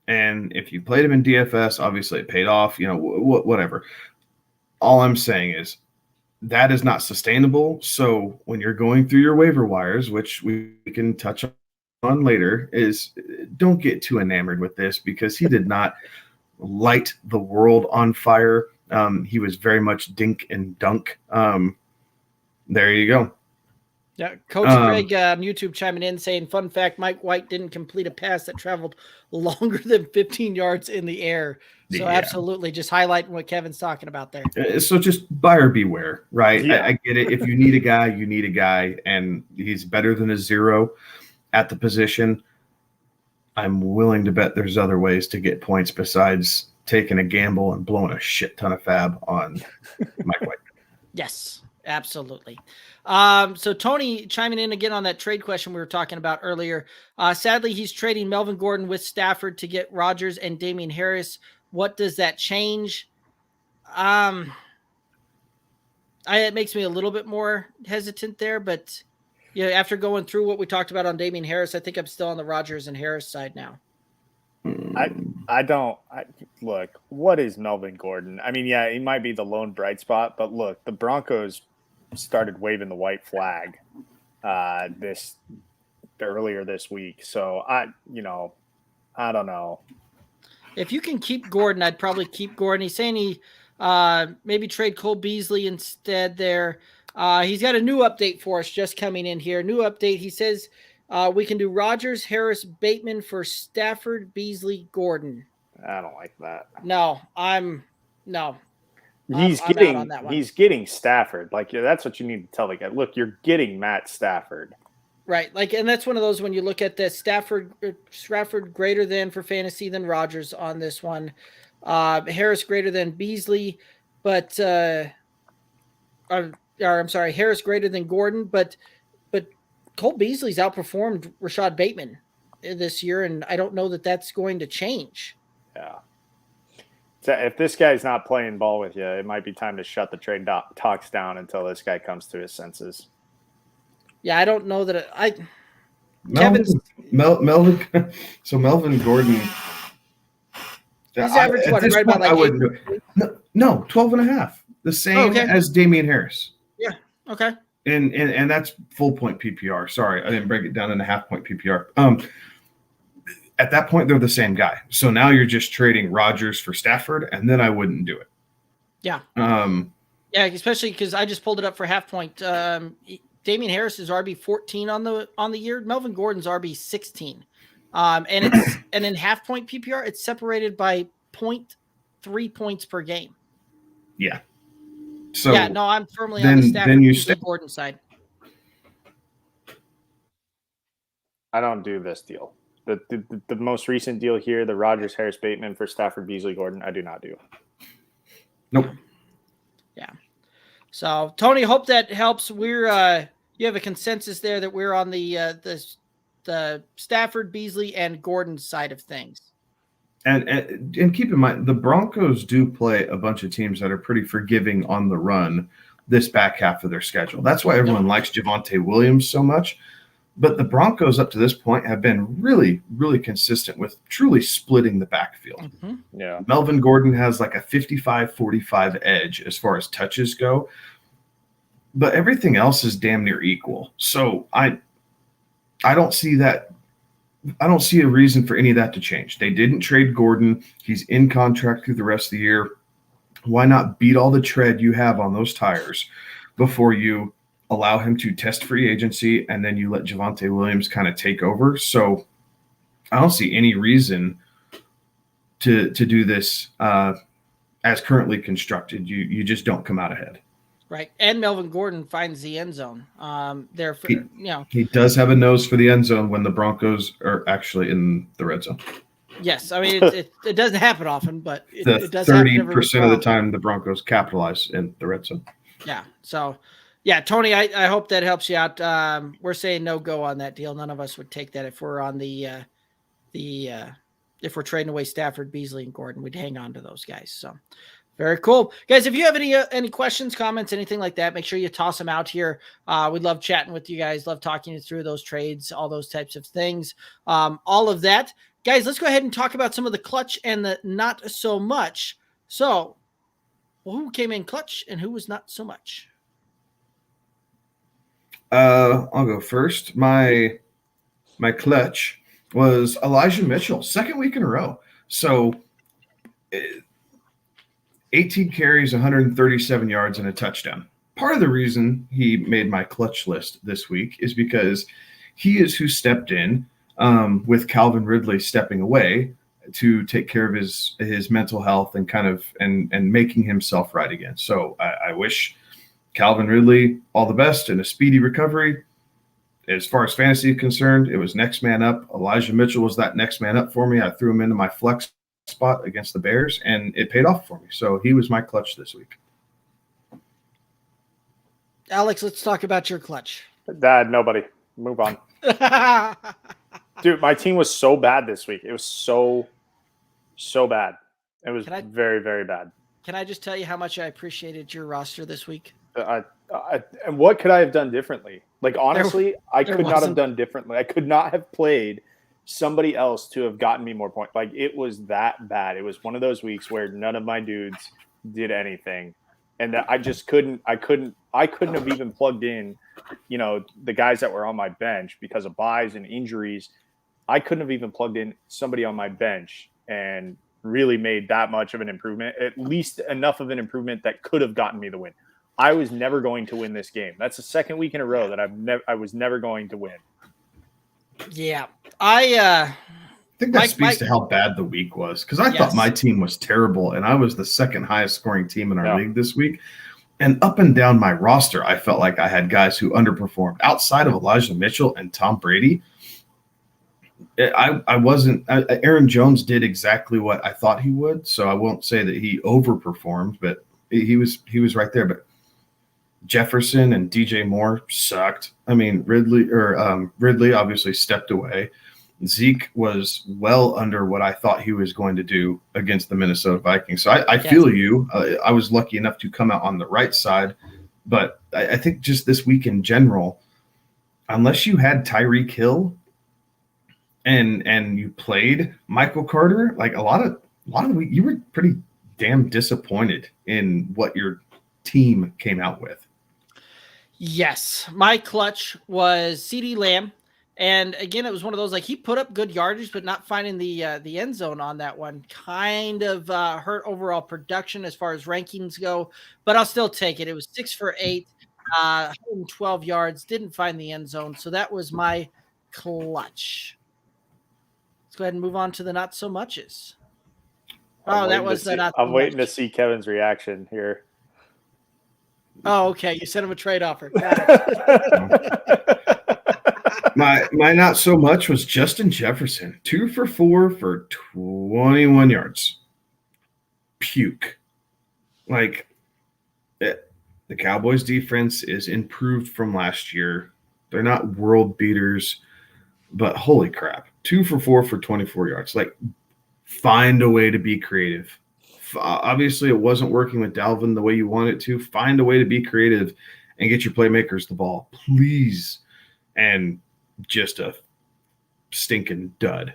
And if you played him in DFS, obviously it paid off, whatever. All I'm saying is that is not sustainable. So when you're going through your waiver wires, which we can touch on later, is don't get too enamored with this because he did not light the world on fire. He was very much dink and dunk. There you go. Yeah, Coach Greg on YouTube chiming in saying, fun fact, Mike White didn't complete a pass that traveled longer than 15 yards in the air. So absolutely, just highlighting what Kevin's talking about there. So just buyer beware, right? Yeah. I get it. If you need a guy, you need a guy, and he's better than a zero at the position. I'm willing to bet there's other ways to get points besides taking a gamble and blowing a shit ton of fab on Mike White. Yes, absolutely. So Tony chiming in again on that trade question we were talking about earlier. Sadly, he's trading Melvin Gordon with Stafford to get Rodgers and Damian Harris. What does that change? It makes me a little bit more hesitant there, but after going through what we talked about on Damian Harris, I think I'm still on the Rodgers and Harris side now. Look, what is Melvin Gordon? I mean, yeah, he might be the lone bright spot, but look, the Broncos started waving the white flag earlier this week. So I don't know. If you can keep Gordon, I'd probably keep Gordon. He's saying he maybe trade Cole Beasley instead there. He's got a new update for us just coming in here. New update. He says we can do Rodgers, Harris, Bateman for Stafford, Beasley, Gordon. I don't like that. No. He's getting Stafford. Like, that's what you need to tell the guy. Look, you're getting Matt Stafford. Right. Like, and that's one of those when you look at the Stafford greater than for fantasy than Rodgers on this one. Harris greater than Beasley, but Harris greater than Gordon, but Cole Beasley's outperformed Rashad Bateman this year, and I don't know that that's going to change. Yeah. So if this guy's not playing ball with you, it might be time to shut the trade talks down until this guy comes to his senses. Yeah, I don't know that Melvin Gordon. He's averaged what, right about like 12 and a half. The same as Damian Harris. Yeah. Okay. And that's full point PPR. Sorry, I didn't break it down into half point PPR. At that point, they're the same guy. So now you're just trading Rodgers for Stafford, and then I wouldn't do it. Yeah. Yeah, especially because I just pulled it up for half point. Damian Harris is RB 14 on the year. Melvin Gordon's RB 16. And in half point PPR, it's separated by 0.3 points per game. Yeah. So yeah, no, I'm firmly on the Stafford Gordon side. I don't do this deal. The most recent deal here, the Rodgers, Harris, Bateman for Stafford, Beasley, Gordon, I do not do. Nope. Yeah. So Tony, hope that helps. We're you have a consensus there that we're on the Stafford, Beasley, and Gordon side of things. And keep in mind, the Broncos do play a bunch of teams that are pretty forgiving on the run this back half of their schedule. That's why everyone likes Javonte Williams so much. But the Broncos up to this point have been really, really consistent with truly splitting the backfield. Mm-hmm. Yeah. Melvin Gordon has like a 55-45 edge as far as touches go. But everything else is damn near equal. So I don't see that. I don't see a reason for any of that to change. They didn't trade Gordon. He's in contract through the rest of the year. Why not beat all the tread you have on those tires before you allow him to test free agency, and then you let Javonte Williams kind of take over? So I don't see any reason to do this as currently constructed. You just don't come out ahead. Right. And Melvin Gordon finds the end zone. He does have a nose for the end zone when the Broncos are actually in the red zone. Yes. I mean, it doesn't happen often, but it does 30% of the time the Broncos capitalize in the red zone. Yeah. So, yeah, Tony, I hope that helps you out. We're saying no go on that deal. None of us would take that if we're on if we're trading away Stafford, Beasley, and Gordon. We'd hang on to those guys. So, very cool. Guys, if you have any questions, comments, anything like that, make sure you toss them out here. We'd love chatting with you guys, love talking you through those trades, all those types of things, all of that. Guys, let's go ahead and talk about some of the clutch and the not so much. So, who came in clutch and who was not so much? I'll go first. My clutch was Elijah Mitchell, second week in a row. So 18 carries, 137 yards, and a touchdown. part of the reason he made my clutch list this week is because he is who stepped in with Calvin Ridley stepping away to take care of his mental health and kind of and making himself right again. So I wish Calvin Ridley all the best and a speedy recovery. As far as fantasy is concerned, it was next man up. Elijah Mitchell was that next man up for me. I threw him into my flex spot against the Bears, and it paid off for me. So he was my clutch this week. Alex, let's talk about your clutch. Dad, nobody. Move on. Dude, my team was so bad this week. It was so bad. It was very, very bad. Can I just tell you how much I appreciated your roster this week? And what could I have done differently? Like, honestly, I could not have done differently. I could not have played somebody else to have gotten me more points. Like, it was that bad. It was one of those weeks where none of my dudes did anything. And that I just couldn't have even plugged in, the guys that were on my bench because of buys and injuries. I couldn't have even plugged in somebody on my bench and really made that much of an improvement, at least enough of an improvement that could have gotten me the win. I was never going to win this game. That's the second week in a row that I was never going to win. Yeah. I think that speaks to how bad the week was, because I thought my team was terrible, and I was the second highest scoring team in our league this week. And up and down my roster, I felt like I had guys who underperformed. Outside of Elijah Mitchell and Tom Brady, I wasn't – Aaron Jones did exactly what I thought he would, so I won't say that he overperformed, but he was right there. But Jefferson and DJ Moore sucked. I mean, Ridley obviously stepped away. Zeke was well under what I thought he was going to do against the Minnesota Vikings. So I feel you. I was lucky enough to come out on the right side. But I think just this week in general, unless you had Tyreek Hill and you played Michael Carter, like a lot of the week, you were pretty damn disappointed in what your team came out with. Yes. My clutch was CeeDee Lamb. And again, it was one of those, like, he put up good yardage, but not finding the end zone on that one. Kind of hurt overall production as far as rankings go, but I'll still take it. It was 6 for 8, 112 yards, didn't find the end zone. So that was my clutch. Let's go ahead and move on to the not so muches. Oh, that was the not so much. I'm waiting to see Kevin's reaction here. Oh, okay. You sent him a trade offer. My not so much was Justin Jefferson, 2 for 4 for 21 yards. Puke. Like, the Cowboys defense is improved from last year. They're not world beaters, but holy crap. 2 for 4 for 24 yards. Like, find a way to be creative. Obviously, it wasn't working with Dalvin the way you want it to. Find a way to be creative and get your playmakers the ball, please. And just a stinking dud.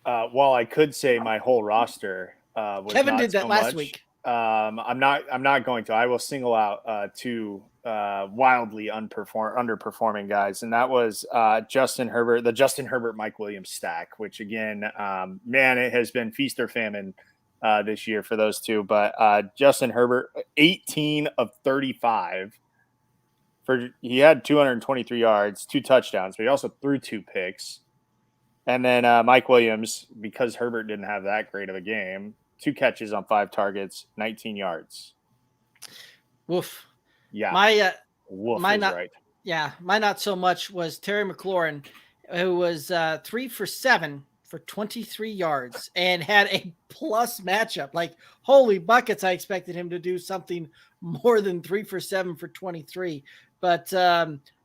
Well, I could say my whole roster was Kevin not did that so last much. week. I'm not going to. I will single out two wildly underperforming guys, and that was Justin Herbert, the Justin Herbert Mike Williams stack, which again, man, it has been feast or famine this year for those two. But Justin Herbert, 18 of 35. He had 223 yards, 2 touchdowns, but he also threw 2 picks. And then Mike Williams, because Herbert didn't have that great of a game, 2 catches on 5 targets, 19 yards. Woof. Yeah. My not so much was Terry McLaurin, who was 3 for 7 for 23 yards and had a plus matchup. Like, holy buckets, I expected him to do something more than 3 for 7 for 23. But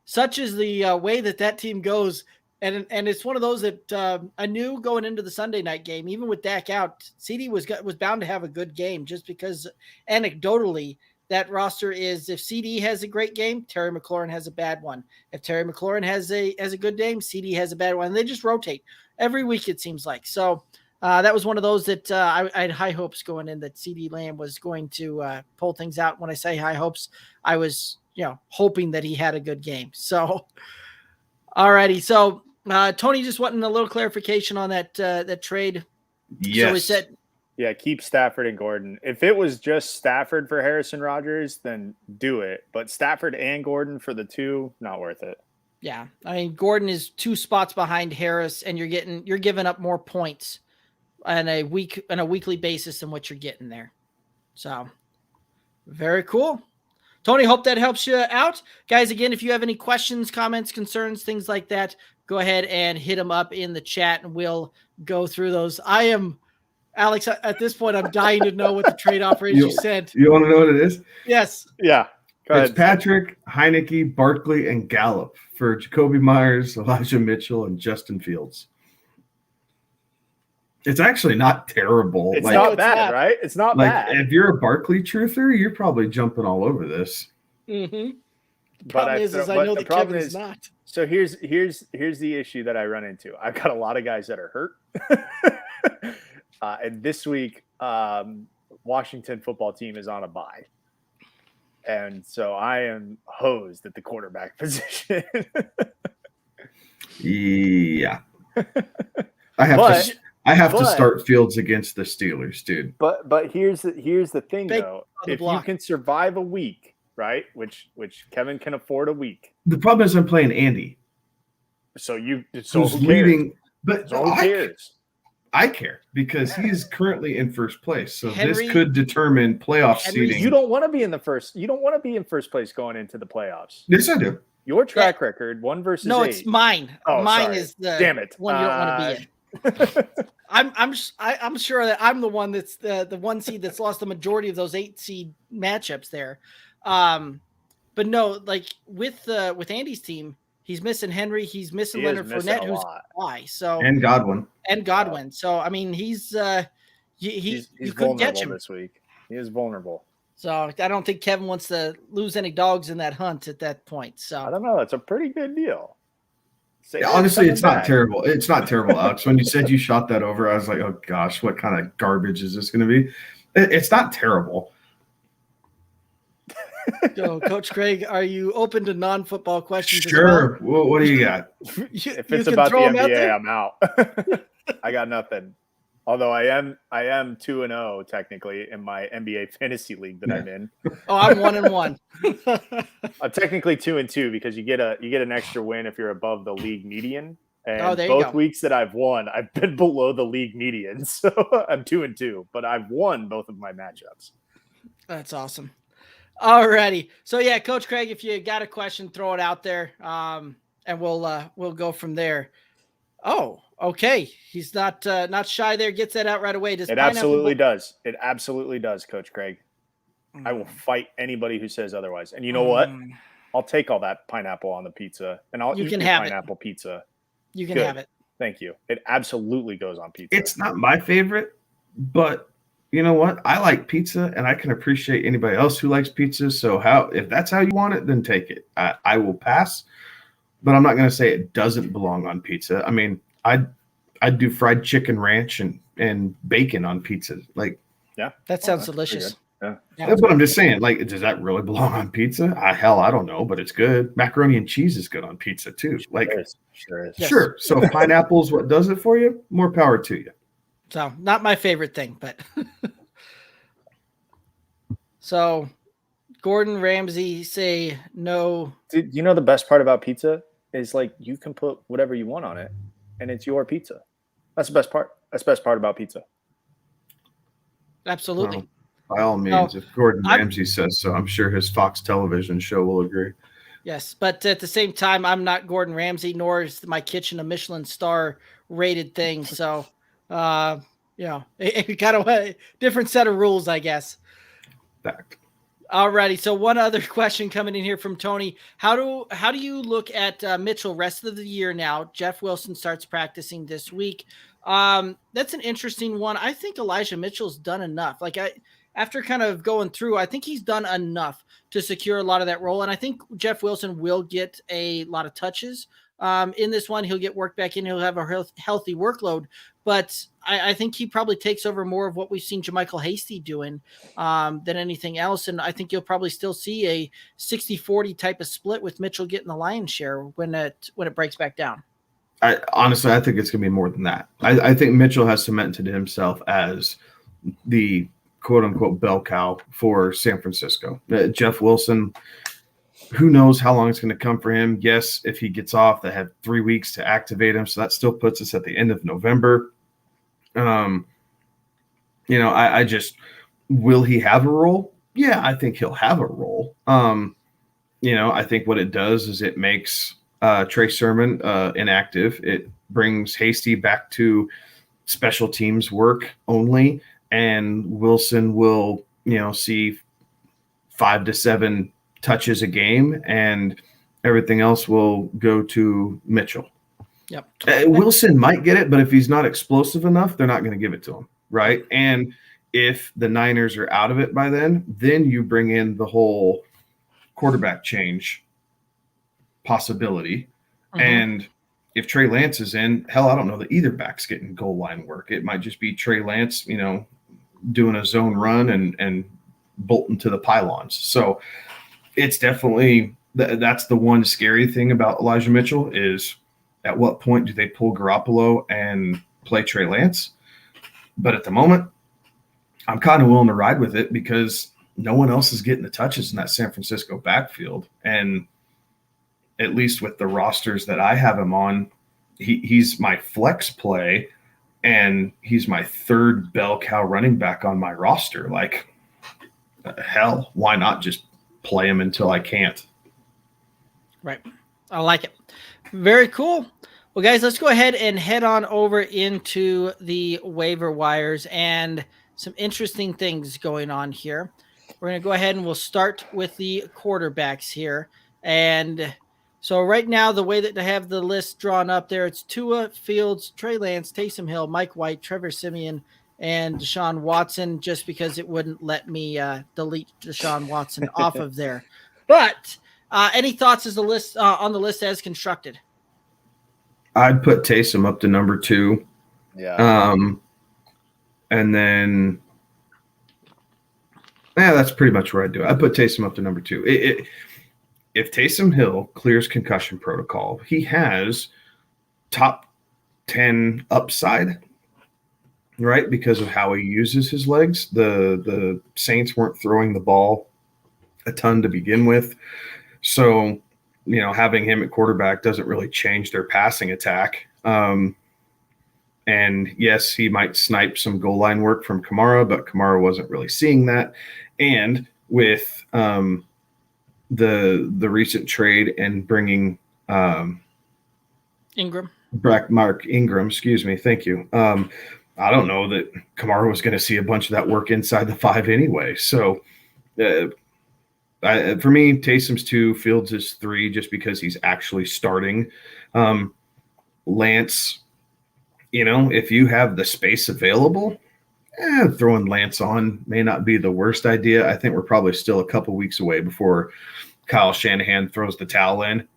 such is the way that team goes. And it's one of those that I knew going into the Sunday night game, even with Dak out, CD was bound to have a good game, just because anecdotally that roster is, if CD has a great game, Terry McLaurin has a bad one. If Terry McLaurin has a good game, CD has a bad one. And they just rotate every week, it seems like. So that was one of those that I had high hopes going in, that CD Lamb was going to pull things out. When I say high hopes, I was hoping that he had a good game. So, all righty. So Tony just wanting a little clarification on that trade. Yes. So he said, Yeah, keep Stafford and Gordon. If it was just Stafford for Harris and Rodgers, then do it. But Stafford and Gordon for the two, not worth it. Yeah, I mean Gordon is 2 spots behind Harris, and you're giving up more points on a weekly basis than what you're getting there. So very cool. Tony, hope that helps you out. Guys, again, if you have any questions, comments, concerns, things like that, go ahead and hit them up in the chat and we'll go through those. Alex, at this point, I'm dying to know what the trade-off is you sent. You want to know what it is? Yes. Yeah. It's Patrick, Heineke, Barkley, and Gallup for Jacoby Myers, Elijah Mitchell, and Justin Fields. It's actually not terrible. It's not bad, right? It's not bad. If you're a Barkley truther, you're probably jumping all over this. Mm-hmm. The problem is I know that Kevin is not. So here's the issue that I run into. I've got a lot of guys that are hurt. And this week, Washington football team is on a bye. And so I am hosed at the quarterback position. Yeah. I have to start Fields against the Steelers, dude. But here's the thing, though. If you can survive a week, right, which Kevin can afford a week. The problem is I'm playing Andy. So who leading, but who cares? I care because he is currently in first place. So this could determine playoff seeding. You don't want to be in the first. You don't want to be in first place going into the playoffs. Yes, I do. Your track record, 1 versus 8. No, it's mine. Oh, mine sorry. is the Damn it. one you don't want to be in. I'm sure that I'm the one that's the 1 seed that's lost the majority of those 8 seed matchups there. But no, like with Andy's team, he's missing Henry, he's missing Leonard Fournette, who's why and Godwin. So I mean, he's you couldn't catch him this week. He is vulnerable. So I don't think Kevin wants to lose any dogs in that hunt at that point. So I don't know. It's a pretty good deal. Honestly, it's not terrible. It's not terrible, Alex. When you said you shot that over, I was like, oh gosh, what kind of garbage is this going to be? It's not terrible. So, Coach Craig, are you open to non-football questions? Sure. Well, what do you got? If it's about the NBA, I'm out. I got nothing. Although I am 2-0 technically in my NBA fantasy league that I'm in. Oh, I'm 1-1. I'm technically 2-2 because you get an extra win if you're above the league median. And both weeks that I've won, I've been below the league median. So I'm 2-2, but I've won both of my matchups. That's awesome. Alrighty. So yeah, Coach Craig, if you got a question, throw it out there. And we'll go from there. Oh, okay. He's not shy there. Gets that out right away. It absolutely does. It absolutely does, Coach Craig. I will fight anybody who says otherwise. And you know what? I'll take all that pineapple on the pizza, and I'll eat pineapple pizza. You can have it. Thank you. It absolutely goes on pizza. It's not my favorite, but you know what? I like pizza, and I can appreciate anybody else who likes pizza. So if that's how you want it, then take it. I will pass, but I'm not going to say it doesn't belong on pizza. I mean, I'd do fried chicken ranch and bacon on pizza. Like, yeah, that sounds delicious. Yeah. That's what I'm just saying. Like, does that really belong on pizza? Hell, I don't know, but it's good. Macaroni and cheese is good on pizza too. Like, sure is. Sure. So pineapple's what does it for you. More power to you. So not my favorite thing, but so Gordon Ramsay say no. Dude, you know the best part about pizza is like you can put whatever you want on it, and it's your pizza. That's the best part. That's the best part about pizza. Absolutely. Well, by all means, if Gordon Ramsay says so, I'm sure his Fox television show will agree. Yes, but at the same time, I'm not Gordon Ramsay, nor is my kitchen a Michelin star rated thing. So, it kind of a different set of rules, I guess. Fact. Alrighty, so one other question coming in here from Tony. How do you look at Mitchell rest of the year now? Jeff Wilson starts practicing this week. That's an interesting one. I think Elijah Mitchell's done enough. After kind of going through, I think he's done enough to secure a lot of that role. And I think Jeff Wilson will get a lot of touches in this one. He'll get work back in. He'll have a healthy workload. But I think he probably takes over more of what we've seen JaMychal Hasty doing than anything else. And I think you'll probably still see a 60-40 type of split with Mitchell getting the lion's share when it breaks back down. Honestly, I think it's going to be more than that. I think Mitchell has cemented himself as the quote unquote bell cow for San Francisco. Jeff Wilson, who knows how long it's going to come for him? Yes, if he gets off, they have 3 weeks to activate him. So that still puts us at the end of November. I just, will he have a role? Yeah, I think he'll have a role. I think what it does is it makes Trey Sermon inactive. It brings Hasty back to special teams work only, and Wilson will, see 5 to 7 touches a game, and everything else will go to Mitchell. Yep. Wilson might get it, but if he's not explosive enough, they're not going to give it to him, right? And if the Niners are out of it by then you bring in the whole quarterback change possibility. Mm-hmm. And if Trey Lance is in, hell, I don't know that either back's getting goal line work. It might just be Trey Lance, doing a zone run and bolting to the pylons. So it's definitely that's the one scary thing about Elijah Mitchell is at what point do they pull Garoppolo and play Trey Lance? But at the moment, I'm kind of willing to ride with it because no one else is getting the touches in that San Francisco backfield. And at least with the rosters that I have him on, he's my flex play, and he's my third bell cow running back on my roster. Like, hell, why not just play him until I can't? Right. I like it. Very cool. Well, guys, let's go ahead and head on over into the waiver wires and some interesting things going on here. We're going to go ahead and we'll start with the quarterbacks here. And so right now, the way that they have the list drawn up there, it's Tua, Fields, Trey Lance, Taysom Hill, Mike White, Trevor Siemian, and Deshaun Watson, just because it wouldn't let me delete Deshaun Watson off of there. But any thoughts as the list on the list as constructed? I'd put Taysom up to number 2. Yeah. And then, that's pretty much where I'd do it. I'd put Taysom up to number 2. If Taysom Hill clears concussion protocol, he has top 10 upside, right? Because of how he uses his legs. The Saints weren't throwing the ball a ton to begin with. So, having him at quarterback doesn't really change their passing attack. And yes, he might snipe some goal line work from Kamara, but Kamara wasn't really seeing that. And with the recent trade and bringing Mark Ingram, excuse me, thank you. I don't know that Kamara was going to see a bunch of that work inside the 5 anyway. So for me, Taysom's 2, Fields is 3, just because he's actually starting. Lance, if you have the space available, throwing Lance on may not be the worst idea. I think we're probably still a couple weeks away before Kyle Shanahan throws the towel in.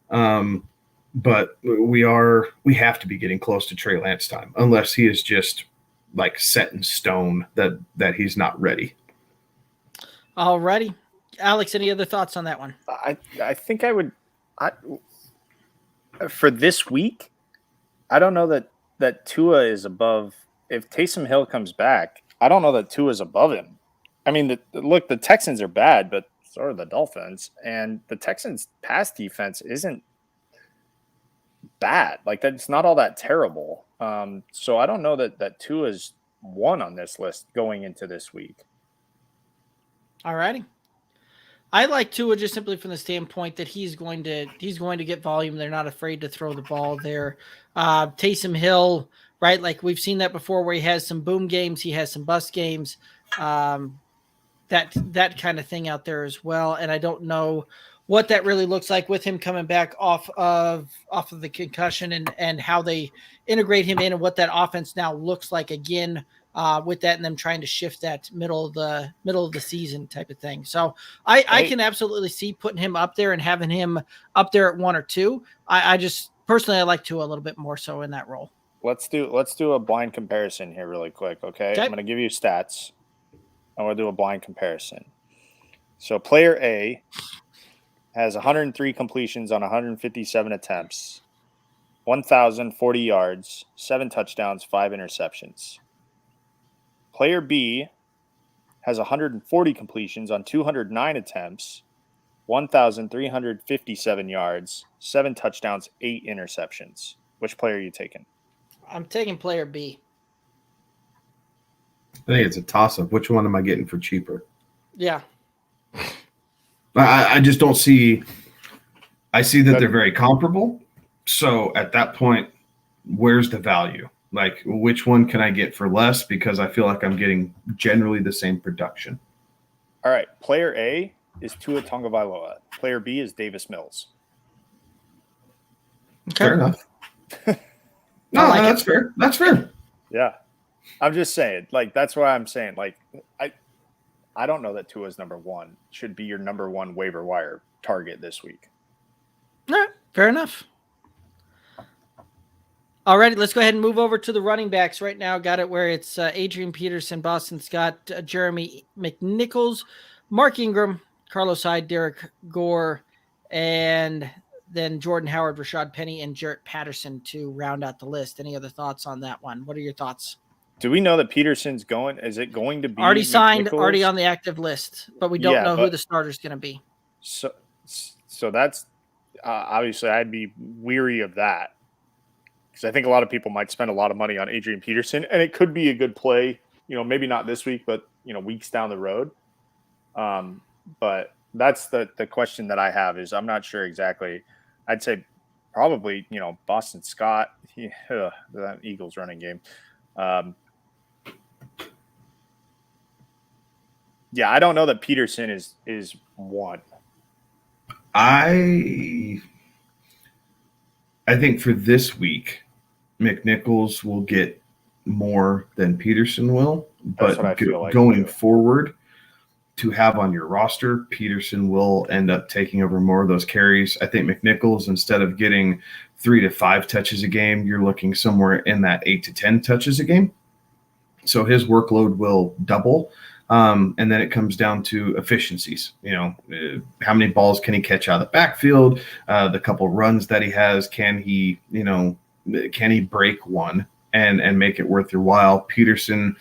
But we have to be getting close to Trey Lance time, unless he is just like set in stone that he's not ready. All righty. Alex, any other thoughts on that one? I think I would for this week, I don't know that Tua is above. If Taysom Hill comes back, I don't know that Tua is above him. I mean, the Texans are bad, but so are the Dolphins. And the Texans' pass defense isn't bad. Like, that's not all that terrible. So I don't know that Tua is 1 on this list going into this week. All righty. I like Tua just simply from the standpoint that he's going to get volume. They're not afraid to throw the ball there. Taysom Hill, right? Like we've seen that before, where he has some boom games, he has some bust games, that kind of thing out there as well. And I don't know what that really looks like with him coming back off of the concussion and how they integrate him in and what that offense now looks like again. With that and them trying to shift that middle of the season type of thing. So I can absolutely see putting him up there and having him up there at 1 or 2. I just personally, I like Tua a little bit more so in that role. Let's do a blind comparison here really quick. Okay. I'm going to give you stats. I want to do a blind comparison. So player A has 103 completions on 157 attempts, 1,040 yards, 7 touchdowns, 5 interceptions. Player B has 140 completions on 209 attempts, 1,357 yards, 7 touchdowns, 8 interceptions. Which player are you taking? I'm taking player B. I think it's a toss-up. Which one am I getting for cheaper? Yeah. I just don't see – I see that they're very comparable. So at that point, where's the value? Like, which one can I get for less? Because I feel like I'm getting generally the same production. All right. Player A is Tua Tagovailoa. Player B is Davis Mills. Okay. Fair enough. No, that's fair. That's fair. Yeah. I'm just saying, like, that's why I'm saying, like, I don't know that Tua's number one should be your number one waiver wire target this week. All right, fair enough. All right, let's go ahead and move over to the running backs right now. Got it where it's Adrian Peterson, Boston Scott, Jeremy McNichols, Mark Ingram, Carlos Hyde, Derek Gore, and then Jordan Howard, Rashad Penny, and Jarrett Patterson to round out the list. Any other thoughts on that one? What are your thoughts? Do we know that Peterson's going? Is it going to be already signed, McNichols? Already on the active list, but we don't know who the starter's going to be. So that's obviously I'd be weary of that because I think a lot of people might spend a lot of money on Adrian Peterson, and it could be a good play. You know, maybe not this week, but weeks down the road. But that's the question that I have is I'm not sure exactly. I'd say probably Boston Scott, that Eagles running game. Yeah, I don't know that Peterson is one. I think for this week, McNichols will get more than Peterson will. But going forward, to have on your roster, Peterson will end up taking over more of those carries. I think McNichols, instead of getting 3 to 5 touches a game, you're looking somewhere in that 8 to 10 touches a game. So his workload will double. And then it comes down to efficiencies. How many balls can he catch out of the backfield? The couple runs that he has, can he break one and make it worth your while? Peterson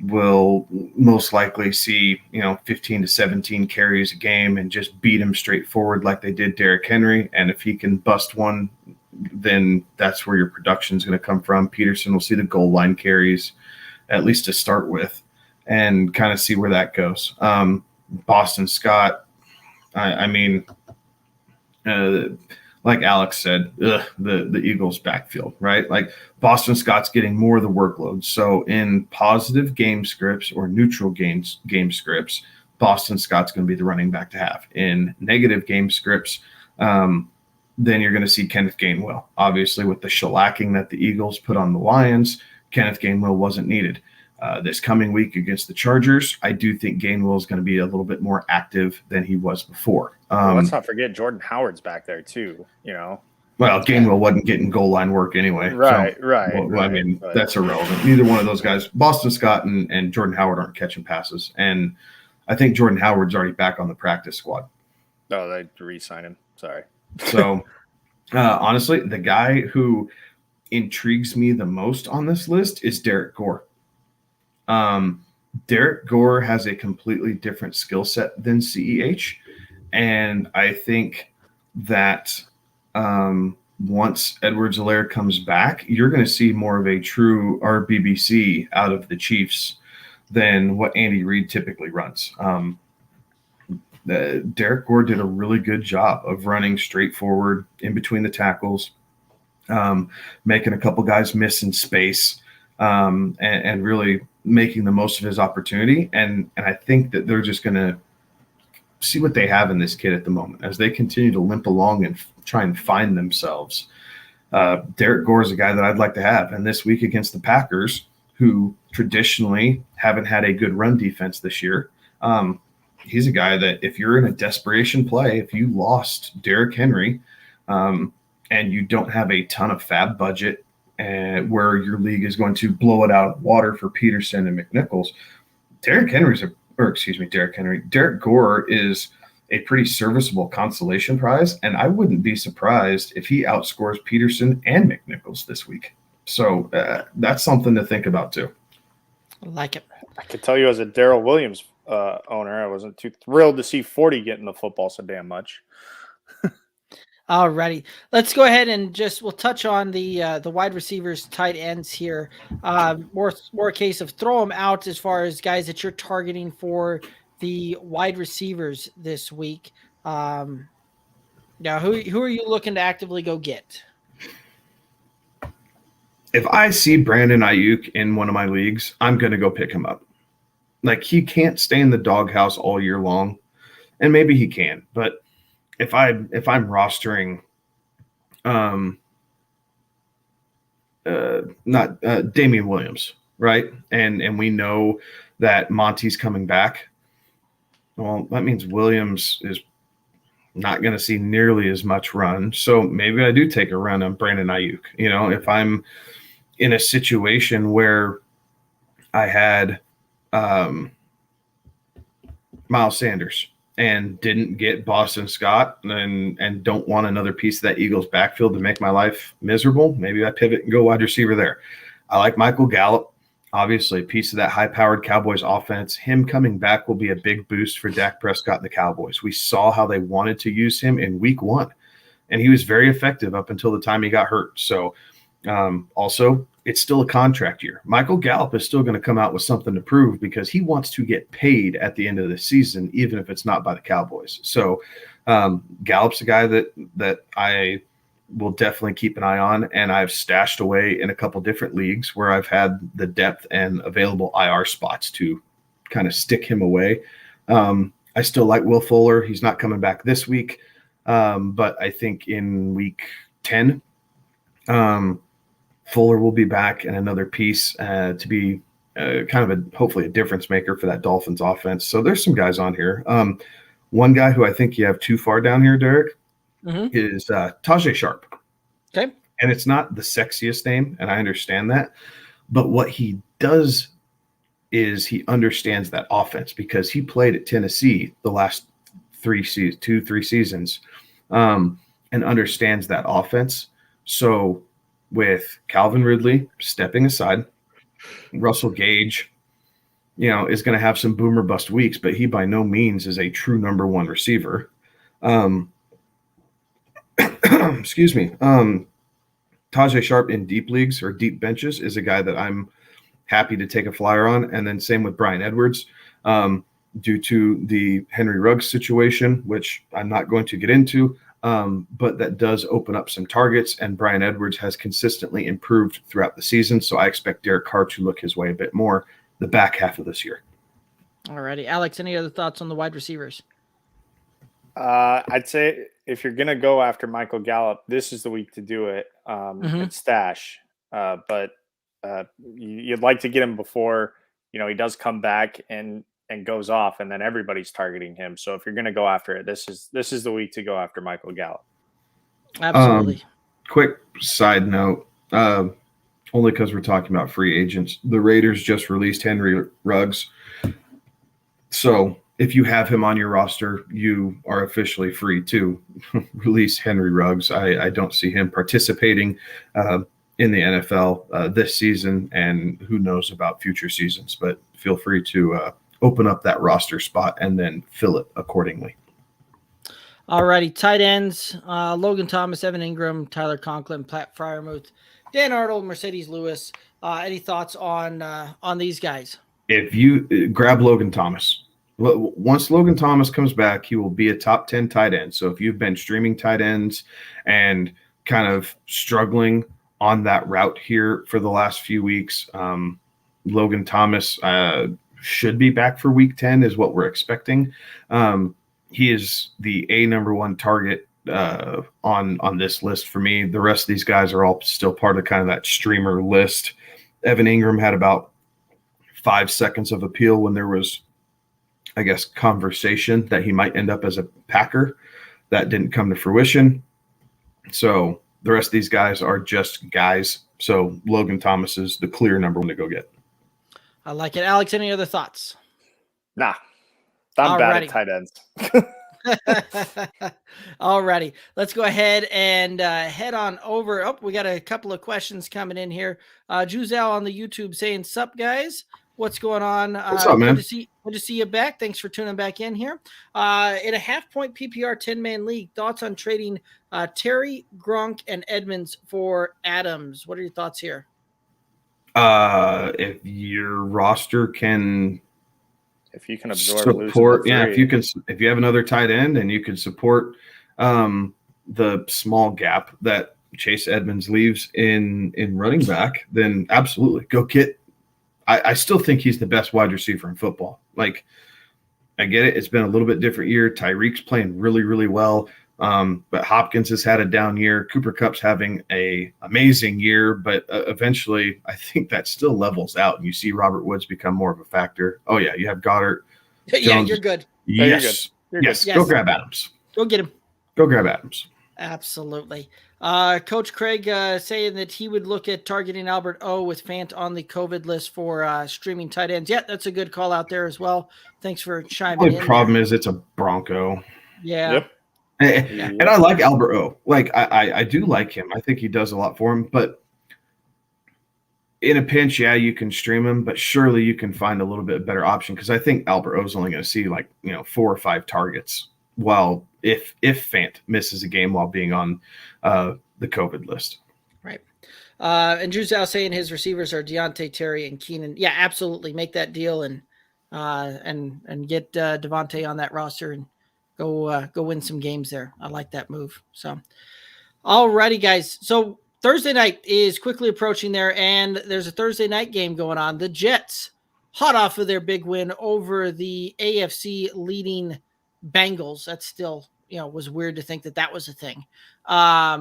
will most likely see 15 to 17 carries a game and just beat him straight forward like they did Derrick Henry. And if he can bust one, then that's where your production is going to come from. Peterson will see the goal line carries, at least to start with, and kind of see where that goes. Boston Scott, like Alex said, the Eagles backfield, right? Like Boston Scott's getting more of the workload. So in positive game scripts or neutral game scripts, Boston Scott's going to be the running back to have. In negative game scripts, then you're going to see Kenneth Gainwell. Obviously, with the shellacking that the Eagles put on the Lions, Kenneth Gainwell wasn't needed. This coming week against the Chargers, I do think Gainwell is going to be a little bit more active than he was before. Let's not forget Jordan Howard's back there too. Well, Gainwell wasn't getting goal line work anyway. Right. That's irrelevant. Neither one of those guys, Boston Scott and Jordan Howard, aren't catching passes. And I think Jordan Howard's already back on the practice squad. Oh, they re-signed him. Sorry. So, honestly, the guy who intrigues me the most on this list is Derek Gore. Derek Gore has a completely different skill set than CEH. And I think that once Edwards-Helaire comes back, you're going to see more of a true RBBC out of the Chiefs than what Andy Reid typically runs. Derek Gore did a really good job of running straight forward in between the tackles, making a couple guys miss in space, and really making the most of his opportunity. And I think that they're just going to see what they have in this kid at the moment as they continue to limp along and try and find themselves. Derek Gore is a guy that I'd like to have. And this week against the Packers, who traditionally haven't had a good run defense this year, he's a guy that if you're in a desperation play, if you lost Derrick Henry and you don't have a ton of fab budget where your league is going to blow it out of the water for Peterson and McNichols, Derek Gore is a pretty serviceable consolation prize, and I wouldn't be surprised if he outscores Peterson and McNichols this week. So that's something to think about too. I like it. I could tell you as a Darrell Williams owner, I wasn't too thrilled to see 40 getting the football so damn much. Alrighty, let's go ahead and we'll touch on the wide receivers, tight ends here. More a case of throw them out as far as guys that you're targeting for the wide receivers this week. Now, who are you looking to actively go get? If I see Brandon Ayuk in one of my leagues, I'm going to go pick him up. Like, he can't stay in the doghouse all year long, and maybe he can, but if I'm rostering, not Damian Williams, right? And we know that Monty's coming back. Well, that means Williams is not going to see nearly as much run. So maybe I do take a run on Brandon Ayuk. You know, if I'm in a situation where I had Miles Sanders and didn't get Boston Scott and don't want another piece of that Eagles backfield to make my life miserable, maybe I pivot and go wide receiver there. I like Michael Gallup, obviously a piece of that high-powered Cowboys offense. Him coming back will be a big boost for Dak Prescott and the Cowboys. We saw how they wanted to use him in week 1, and he was very effective up until the time he got hurt. So also, it's still a contract year. Michael Gallup is still going to come out with something to prove because he wants to get paid at the end of the season, even if it's not by the Cowboys. So Gallup's a guy that I will definitely keep an eye on, and I've stashed away in a couple different leagues where I've had the depth and available IR spots to kind of stick him away. I still like Will Fuller. He's not coming back this week, but I think in week 10, Fuller will be back and another piece to be kind of hopefully a difference maker for that Dolphins offense. So there's some guys on here. One guy who I think you have too far down here, Derek, is Tajay Sharp. Okay. And it's not the sexiest name, and I understand that. But what he does is he understands that offense because he played at Tennessee the last 3 seasons and understands that offense. So with Calvin Ridley stepping aside, Russell Gage, is going to have some boomer bust weeks, but he by no means is a true number 1 receiver. Excuse me. Tajay Sharp in deep leagues or deep benches is a guy that I'm happy to take a flyer on. And then same with Bryan Edwards, due to the Henry Ruggs situation, which I'm not going to get into. But that does open up some targets, and Bryan Edwards has consistently improved throughout the season. So I expect Derek Carr to look his way a bit more the back half of this year. All righty. Alex, any other thoughts on the wide receivers? I'd say if you're going to go after Michael Gallup, this is the week to do it. And stash. But you'd like to get him before, he does come back and goes off, and then everybody's targeting him. So if you're going to go after it, this is the week to go after Michael Gallup. Absolutely. Quick side note, only because we're talking about free agents, the Raiders just released Henry Ruggs. So if you have him on your roster, you are officially free to release Henry Ruggs. I don't see him participating in the NFL this season, and who knows about future seasons, but feel free to open up that roster spot and then fill it accordingly. All righty. Tight ends, Logan Thomas, Evan Ingram, Tyler Conklin, Pat Freiermuth, Dan Arnold, Mercedes Lewis. Any thoughts on these guys? If you grab Logan Thomas, once Logan Thomas comes back, he will be a top 10 tight end. So if you've been streaming tight ends and kind of struggling on that route here for the last few weeks, Logan Thomas should be back for week 10 is what we're expecting. He is the number 1 target on this list for me. The rest of these guys are all still part of kind of that streamer list. Evan Ingram had about 5 seconds of appeal when there was, I guess, conversation that he might end up as a Packer. That didn't come to fruition. So the rest of these guys are just guys. So Logan Thomas is the clear number 1 to go get. I like it. Alex, any other thoughts? Nah. I'm bad at tight ends. All righty. Let's go ahead and head on over. Oh, we got a couple of questions coming in here. Juzel on the YouTube saying, "Sup, guys? What's going on? What's up, man? Good to see you back. Thanks for tuning back in here. In a half-point PPR 10-man league, thoughts on trading Terry, Gronk, and Edmonds for Adams? What are your thoughts here? If your roster can, if you can absorb support, if you have another tight end and you can support the small gap that Chase Edmonds leaves in running back, then absolutely go get. I still think he's the best wide receiver in football. Like, I get it. It's been a little bit different year. Tyreek's playing really, really well. But Hopkins has had a down year. Cooper Kupp's having a amazing year, but eventually I think that still levels out. And you see Robert Woods become more of a factor. Oh, yeah, you have Goddard. Yeah, Jones. you're good. Yes. You're good. Yes. Go grab Adams. Go get him. Go grab Adams. Absolutely. Coach Craig saying that he would look at targeting Albert O with Fant on the COVID list for streaming tight ends. Yeah, that's a good call out there as well. Thanks for chiming in. The problem is it's a Bronco. Yeah. Yep. And I like Albert O. Like, I do like him. I think he does a lot for him. But in a pinch, yeah, you can stream him, but surely you can find a little bit better option because I think Albert O is only going to see 4 or 5 targets. While if Fant misses a game while being on the COVID list. Right. And Drew's out saying his receivers are Deontay, Terry, and Keenan. Yeah, absolutely. Make that deal and get Devontae on that roster and go win some games there. I like that move. So, all righty, guys. So Thursday night is quickly approaching there, and there's a Thursday night game going on. The Jets, hot off of their big win over the AFC leading Bengals. That's still, was weird to think that was a thing. Are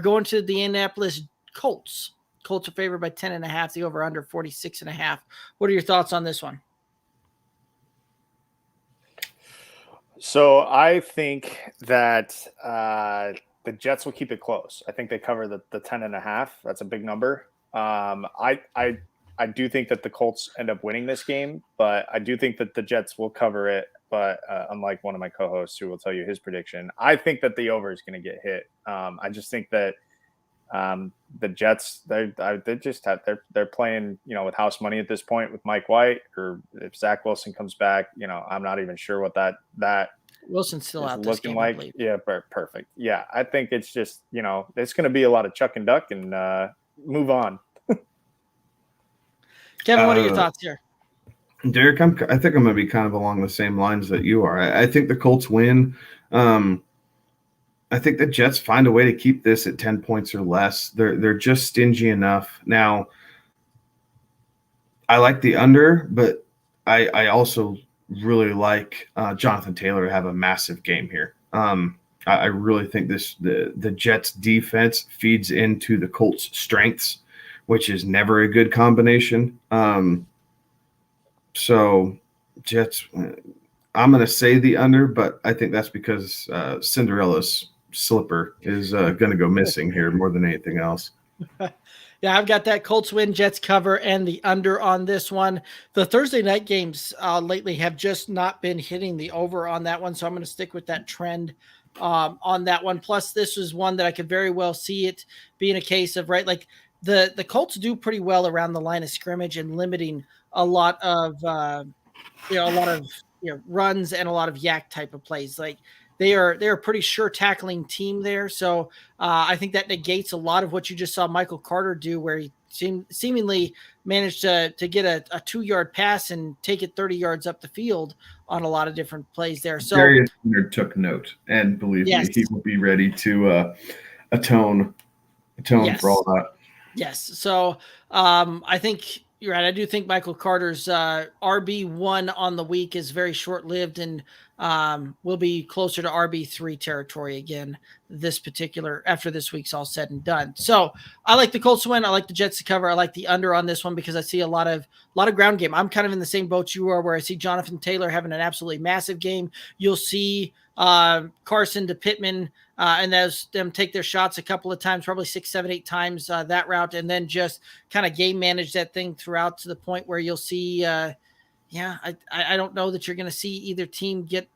going to the Indianapolis Colts. Colts are favored by 10.5. The over under 46.5. What are your thoughts on this one? So I think that the Jets will keep it close. I think they cover the 10.5. That's a big number. I do think that the Colts end up winning this game, but I do think that the Jets will cover it. But unlike one of my co-hosts who will tell you his prediction, I think that the over is going to get hit. I just think that the Jets, they're playing, with house money at this point with Mike White, or if Zach Wilson comes back, I'm not even sure what that Wilson's still out looking like. Yeah, perfect. Yeah, I think it's just, it's going to be a lot of chuck and duck and move on. Kevin, what are your thoughts here? Derek, I think I'm going to be kind of along the same lines that you are. I think the Colts win. I think the Jets find a way to keep this at 10 points or less. They're just stingy enough. Now, I like the under, but I also really like Jonathan Taylor to have a massive game here. I really think the Jets defense feeds into the Colts strengths, which is never a good combination. So Jets, I'm going to say the under, but I think that's because Cinderella's slipper is going to go missing here more than anything else. Yeah, I've got that Colts win, Jets cover, and the under on this one. The Thursday night games lately have just not been hitting the over on that one, so I'm going to stick with that trend on that one. Plus, this is one that I could very well see it being a case of, right, like the Colts do pretty well around the line of scrimmage and limiting a lot of runs and a lot of yak type of plays. Like they're a pretty sure tackling team there. So I think that negates a lot of what you just saw Michael Carter do, where he seemingly managed to get a 2-yard pass and take it 30 yards up the field on a lot of different plays there. So Darius took note, and believe me, he will be ready to atone for all that. Yes. So I think you're right. I do think Michael Carter's RB1 on the week is very short-lived and will be closer to RB3 territory again after this week's all said and done. So I like the Colts to win. I like the Jets to cover. I like the under on this one because I see a lot of ground game. I'm kind of in the same boat you are, where I see Jonathan Taylor having an absolutely massive game. You'll see Carson to Pittman and them take their shots a couple of times, probably 6, 7, 8 times that route, and then just kind of game manage that thing throughout to the point where you'll see I don't know that you're going to see either team get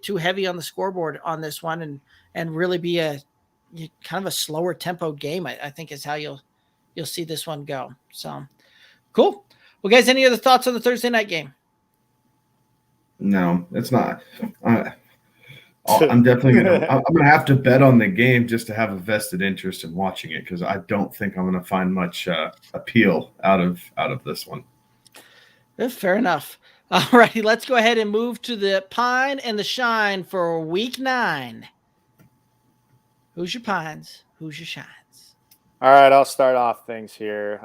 too heavy on the scoreboard on this one and really be a kind of a slower tempo game. I think is how you'll see this one go. So cool. Well, guys, any other thoughts on the Thursday night game? No, it's not. I'm definitely gonna have to bet on the game just to have a vested interest in watching it, because I don't think I'm gonna find much appeal out of this one. Fair enough. All righty, let's go ahead and move to the Pine and the Shine for Week 9. Who's your Pines? Who's your Shines? All right, I'll start off things here,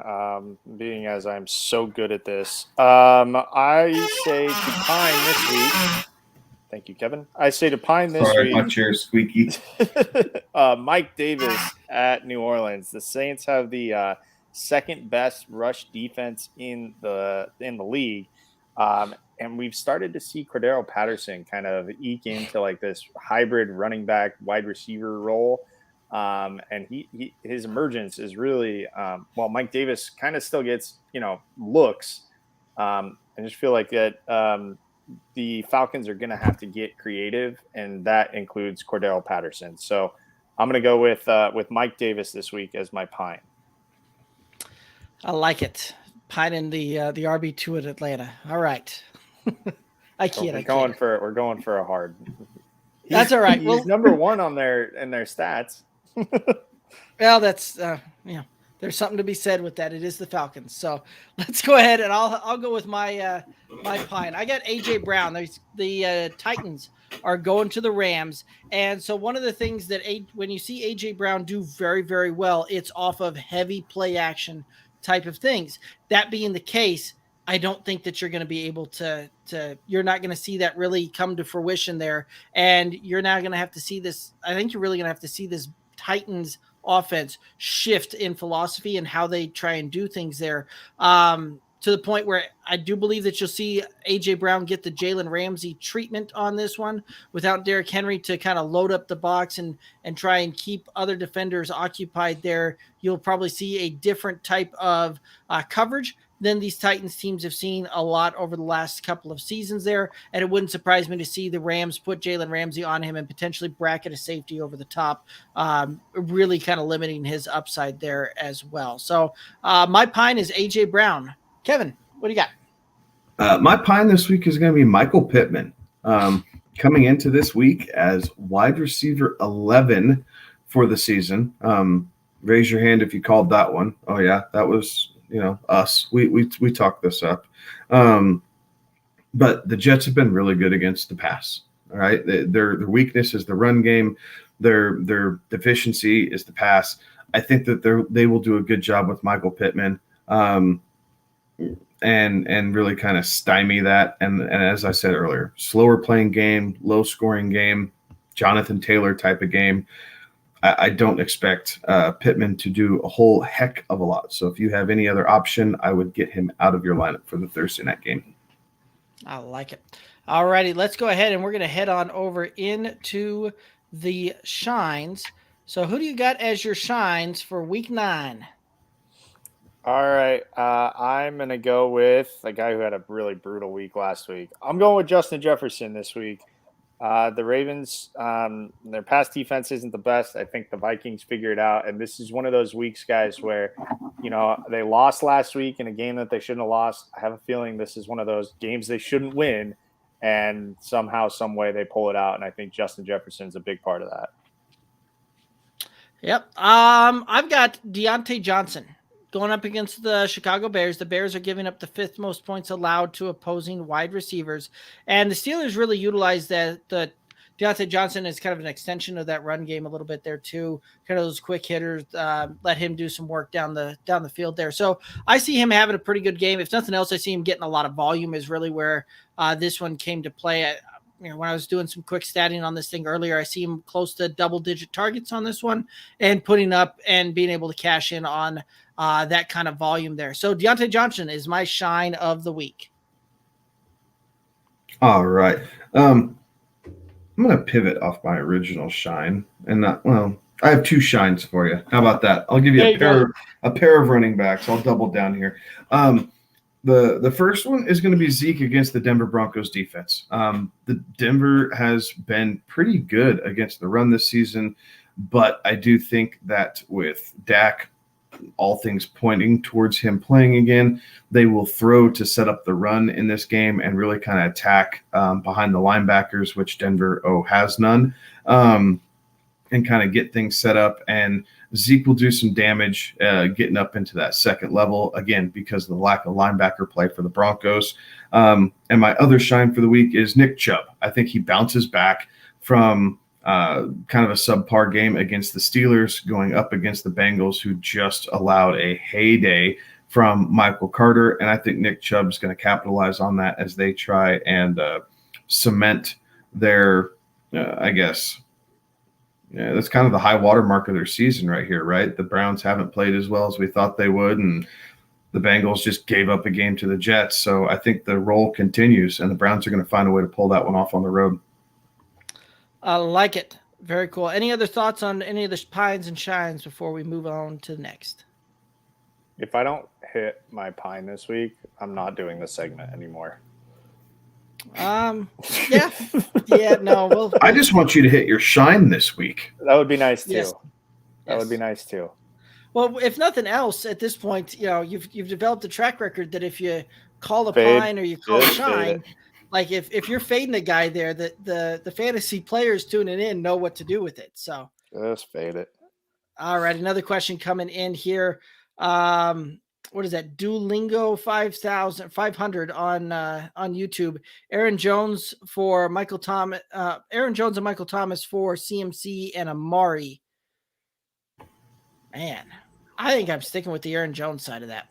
being as I'm so good at this. I say to Pine this week. Thank you, Kevin. I say to Pine this Sorry, week. my chair's squeaky. Mike Davis at New Orleans. The Saints have the second best rush defense in the league, and we've started to see Cadarius Patterson kind of eke into like this hybrid running back wide receiver role. And his emergence is really while Mike Davis kind of still gets looks. I just feel like that the Falcons are going to have to get creative, and that includes Cadarius Patterson. So I'm going to go with Mike Davis this week as my Pine. I like it. Pine in the RB2 at Atlanta. All right. I can't. We're going for a hard. That's all right. He's number one in their stats. Well, that's there's something to be said with that. It is the Falcons. So let's go ahead and I'll go with my Pine. I got AJ Brown. The Titans are going to the Rams, and so one of the things that when you see AJ Brown do very, very well, it's off of heavy play action type of things. That being the case, I don't think that you're going to be able to you're not going to see that really come to fruition there, and you're now going to have to see this. I think you're really going to have to see this Titans offense shift in philosophy and how they try and do things there, to the point where I do believe that you'll see AJ Brown get the Jalen Ramsey treatment on this one without Derrick Henry to kind of load up the box and try and keep other defenders occupied there. You'll probably see a different type of coverage than these Titans teams have seen a lot over the last couple of seasons there. And it wouldn't surprise me to see the Rams put Jalen Ramsey on him and potentially bracket a safety over the top, really kind of limiting his upside there as well. So my Pine is AJ Brown. Kevin, what do you got? My Pine this week is going to be Michael Pittman, coming into this week as wide receiver 11 for the season. Raise your hand if you called that one. Oh yeah, that was us. We talked this up. But the Jets have been really good against the pass. All right, their weakness is the run game. Their deficiency is the pass. I think that they will do a good job with Michael Pittman. And really kind of stymie that. And as I said earlier, slower playing game, low scoring game, Jonathan Taylor type of game. I don't expect Pittman to do a whole heck of a lot. So if you have any other option, I would get him out of your lineup for the Thursday night game. I like it. All righty, let's go ahead and we're going to head on over into the Shines. So who do you got as your Shines for Week 9? All right, I'm going to go with a guy who had a really brutal week last week. I'm going with Justin Jefferson this week. The Ravens, their pass defense isn't the best. I think the Vikings figure it out. And this is one of those weeks, guys, where, they lost last week in a game that they shouldn't have lost. I have a feeling this is one of those games they shouldn't win. And somehow, some way they pull it out. And I think Justin Jefferson's a big part of that. Yep. I've got Deontay Johnson going up against the Chicago Bears. The Bears are giving up the 5th most points allowed to opposing wide receivers. And the Steelers really utilize the Deontay Johnson is kind of an extension of that run game a little bit there too. Kind of those quick hitters, let him do some work down the field there. So I see him having a pretty good game. If nothing else, I see him getting a lot of volume is really where this one came to play. When I was doing some quick statting on this thing earlier, I see him close to double-digit targets on this one and putting up and being able to cash in on that kind of volume there. So Deontay Johnson is my Shine of the week. All right. I'm going to pivot off my original Shine. I have 2 Shines for you. How about that? I'll give you a pair of running backs. I'll double down here. The first one is going to be Zeke against the Denver Broncos defense. The Denver has been pretty good against the run this season, but I do think that with Dak all things pointing towards him playing again. They will throw to set up the run in this game and really kind of attack behind the linebackers, which Denver has none, and kind of get things set up. And Zeke will do some damage getting up into that second level, again, because of the lack of linebacker play for the Broncos. And my other shine for the week is Nick Chubb. I think he bounces back from kind of a subpar game against the Steelers, going up against the Bengals, who just allowed a heyday from Michael Carter. And I think Nick Chubb is going to capitalize on that as they try and cement their, that's kind of the high water mark of their season right here, right? The Browns haven't played as well as we thought they would, and the Bengals just gave up a game to the Jets. So I think the roll continues, and the Browns are going to find a way to pull that one off on the road. I like it. Very cool. Any other thoughts on any of the pines and shines before we move on to the next? If I don't hit my pine this week, I'm not doing the segment anymore. No. I just want you to hit your shine this week. That would be nice too. Yes. That would be nice too. Well, if nothing else, at this point, you've developed a track record that if you call a Fade. pine or you call a shine, like if you're fading the guy there, the fantasy players tuning in know what to do with it. So just fade it. All right, another question coming in here. What is that? Duolingo 500 on YouTube. Aaron Jones and Michael Thomas for CMC and Amari. Man, I think I'm sticking with the Aaron Jones side of that.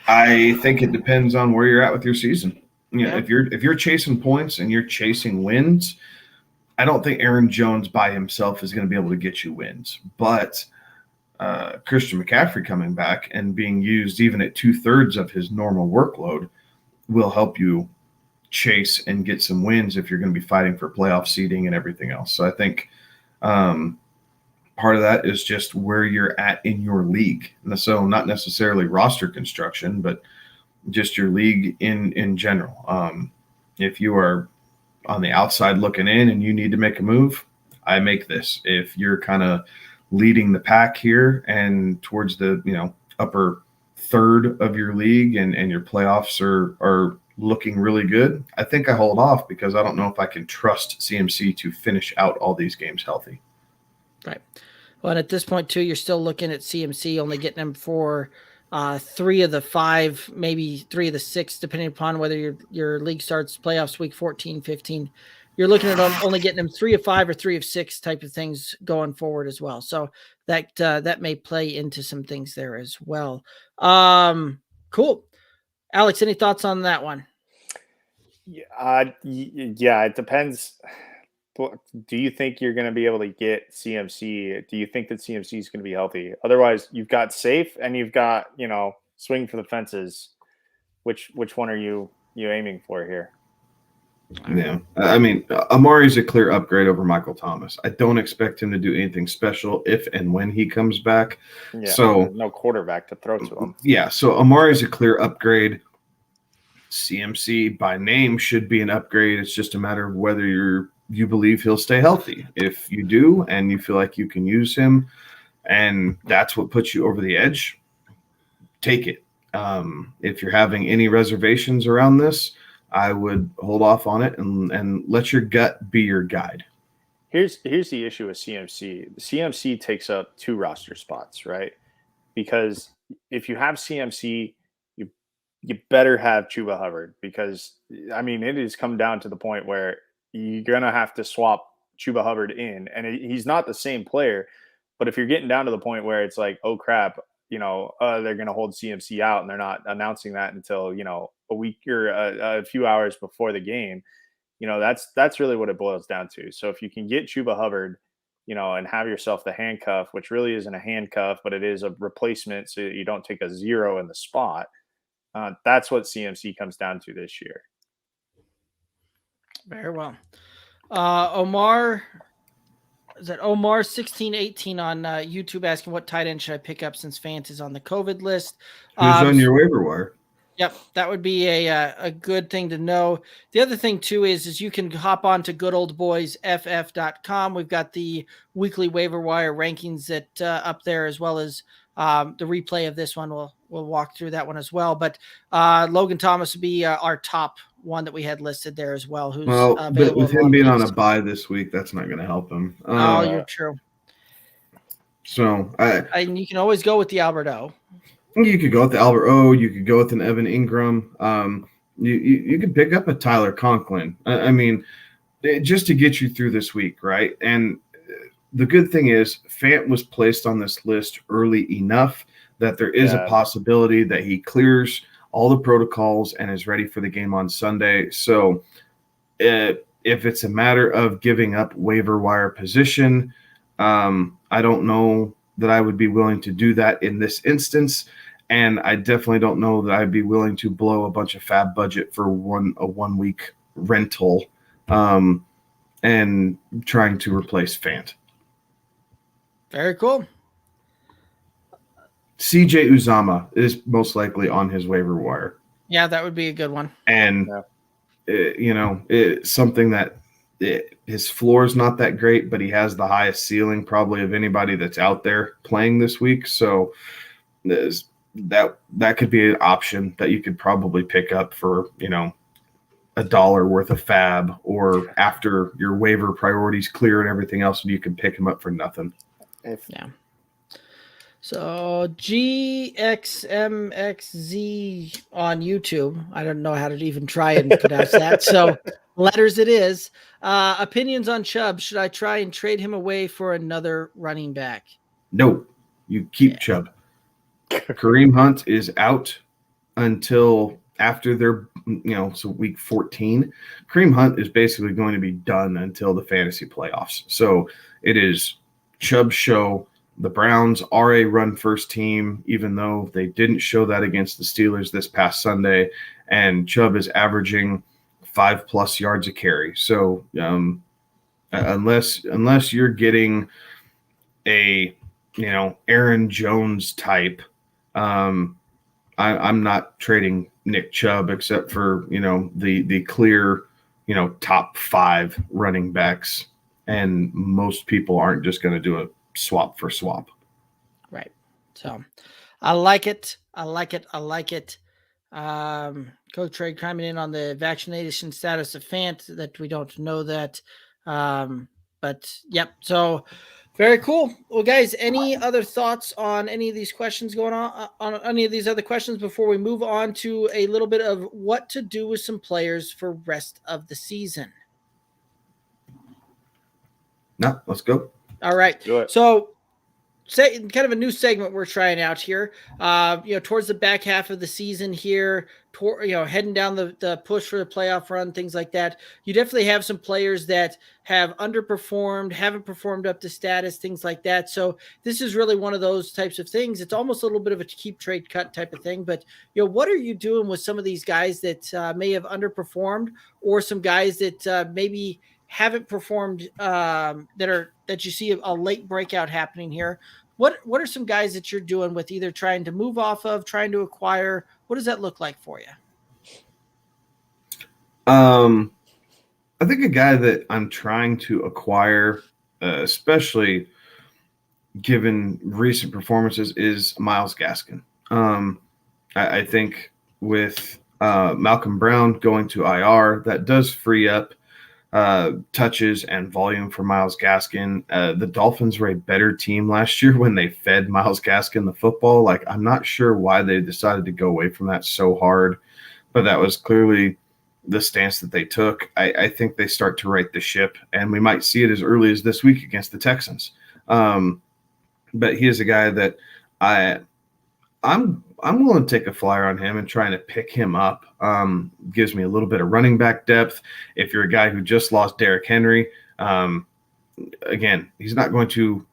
I think it depends on where you're at with your season. If you're chasing points and you're chasing wins, I don't think Aaron Jones by himself is going to be able to get you wins. But Christian McCaffrey coming back and being used even at 2/3 of his normal workload will help you chase and get some wins if you're going to be fighting for playoff seeding and everything else. So I think part of that is just where you're at in your league. And so not necessarily roster construction, but just your league in general. If you are on the outside looking in and you need to make a move, I make this. If you're kind of leading the pack here and towards the upper third of your league and your playoffs are looking really good, I think I hold off because I don't know if I can trust CMC to finish out all these games healthy. Right. Well, and at this point too, you're still looking at CMC only getting him for 3 of the 5, maybe 3 of the 6, depending upon whether your league starts playoffs week 14, 15. You're looking at only getting him 3 of 5 or 3 of 6 type of things going forward as well. So that may play into some things there as well. Cool. Alex, any thoughts on that one? Yeah, it depends. Do you think you're going to be able to get CMC? Do you think that CMC is going to be healthy? Otherwise, you've got safe and you've got, swing for the fences. Which one are you aiming for here? Yeah. I mean, Amari's a clear upgrade over Michael Thomas. I don't expect him to do anything special if and when he comes back. Yeah, so no quarterback to throw to him. Yeah. So Amari's a clear upgrade. CMC by name should be an upgrade. It's just a matter of whether you believe he'll stay healthy. If you do, and you feel like you can use him, and that's what puts you over the edge, take it. If you're having any reservations around this, I would hold off on it and let your gut be your guide. Here's the issue with CMC. The CMC takes up 2 roster spots, right? Because if you have CMC, you better have Chuba Hubbard, because it has come down to the point where you're going to have to swap Chuba Hubbard in, and he's not the same player. But if you're getting down to the point where it's like, oh crap, they're going to hold CMC out and they're not announcing that until, a week or a few hours before the game, that's really what it boils down to. So if you can get Chuba Hubbard, and have yourself the handcuff, which really isn't a handcuff, but it is a replacement so that you don't take a 0 in the spot. That's what CMC comes down to this year. Very well. Omar 1618 on YouTube asking what tight end should I pick up since Fant is on the COVID list. Who's on your waiver wire? Yep, that would be a good thing to know. The other thing too is you can hop on to goodoldboysff.com. We've got the weekly waiver wire rankings that up there, as well as the replay of this one, we'll walk through that one as well. But Logan Thomas would be our top one that we had listed there as well. Who's but with him being on a bye this week, that's not going to help him. You're true. So and you can always go with the Albert O. You could go with the Albert O. You could go with an Evan Ingram. You could pick up a Tyler Conklin. I mean, just to get you through this week, right? And the good thing is Fant was placed on this list early enough that there is a possibility that he clears all the protocols and is ready for the game on Sunday. So if it's a matter of giving up waiver wire position, I don't know that I would be willing to do that in this instance. And I definitely don't know that I'd be willing to blow a bunch of fab budget for a 1 week rental and trying to replace Fant. Very cool. CJ Uzama is most likely on his waiver wire. Yeah, that would be a good one. And, it's something that his floor is not that great, but he has the highest ceiling probably of anybody that's out there playing this week. So that could be an option that you could probably pick up for, $1 worth of fab, or after your waiver priorities clear and everything else, you can pick him up for nothing. So GXMXZ on YouTube. I don't know how to even try and pronounce that. So letters it is. Opinions on Chubb. Should I try and trade him away for another running back? No, you keep Chubb. Kareem Hunt is out until after their, so week 14. Kareem Hunt is basically going to be done until the fantasy playoffs. So it is Chubb's show. The Browns are a run-first team, even though they didn't show that against the Steelers this past Sunday, and Chubb is averaging 5+ yards a carry. So unless you're getting a Aaron Jones type, I'm not trading Nick Chubb except for the clear top 5 running backs, and most people aren't just going to do a swap for swap. Right. So I like it. Coach Trade coming in on the vaccination status of Fant, that we don't know that. But yep. So very cool. Well, guys, any other thoughts on any of these questions going on any of these other questions before we move on to a little bit of what to do with some players for rest of the season? No, let's go. All right. So kind of a new segment we're trying out here, towards the back half of the season here, heading down the push for the playoff run, things like that. You definitely have some players that have underperformed, haven't performed up to status, things like that. So this is really one of those types of things. It's almost a little bit of a keep, trade, cut type of thing. But, what are you doing with some of these guys that may have underperformed, or some guys that maybe haven't performed that you see a late breakout happening here? What are some guys that you're doing with, either trying to move off of, trying to acquire? What does that look like for you? I think a guy that I'm trying to acquire, especially given recent performances, is Myles Gaskin. I think with Malcolm Brown going to IR, that does free up touches and volume for Myles Gaskin. The Dolphins were a better team last year when they fed Myles Gaskin the football. Like, I'm not sure why they decided to go away from that so hard, but that was clearly the stance that they took. I think they start to right the ship, and we might see it as early as this week against the Texans. But he is a guy that I'm willing to take a flyer on him and trying to pick him up. Gives me a little bit of running back depth. If you're a guy who just lost Derrick Henry, again, he's not going to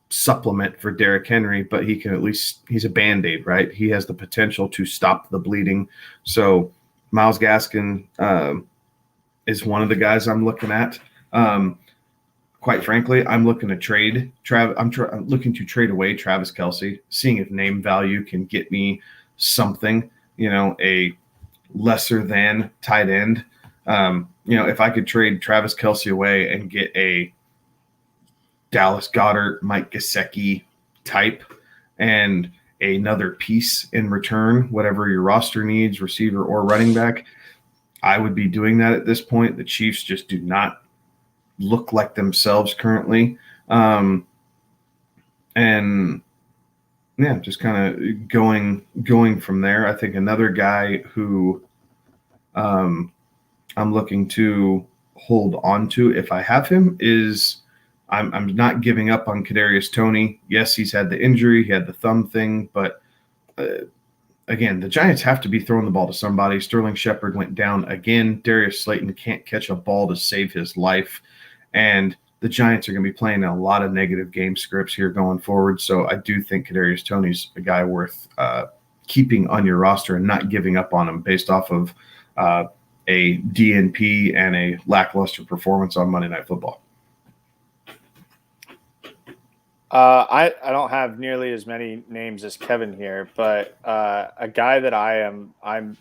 supplement for Derrick Henry, but he can at least, he's a Band-Aid, right? He has the potential to stop the bleeding. So Myles Gaskin is one of the guys I'm looking at. Quite frankly, I'm looking to trade I'm looking to trade away Travis Kelce, seeing if name value can get me something, a lesser than tight end. If I could trade Travis Kelce away and get a Dallas Goedert, Mike Gesicki type, and another piece in return, whatever your roster needs, receiver or running back, I would be doing that at this point. The Chiefs just do not look like themselves currently. And yeah, just kind of going from there. I think another guy who I'm looking to hold on to if I have him is I'm not giving up on Cadarius Tony. Yes, he's had the injury, he had the thumb thing, but again, the Giants have to be throwing the ball to somebody. Sterling Shepard went down again. Darius Slayton can't catch a ball to save his life, and the Giants are going to be playing a lot of negative game scripts here going forward. So I do think Cadarius Tony's a guy worth keeping on your roster and not giving up on him based off of a DNP and a lackluster performance on Monday Night Football. I don't have nearly as many names as Kevin here, but a guy that I'm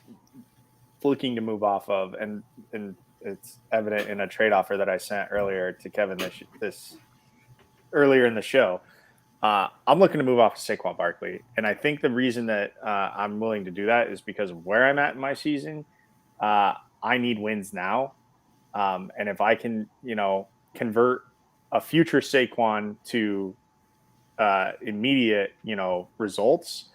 looking to move off of, and it's evident in a trade offer that I sent earlier to Kevin this earlier in the show. I'm looking to move off of Saquon Barkley, and I think the reason that I'm willing to do that is because of where I'm at in my season. I need wins now, and if I can, convert a future Saquon to immediate, results.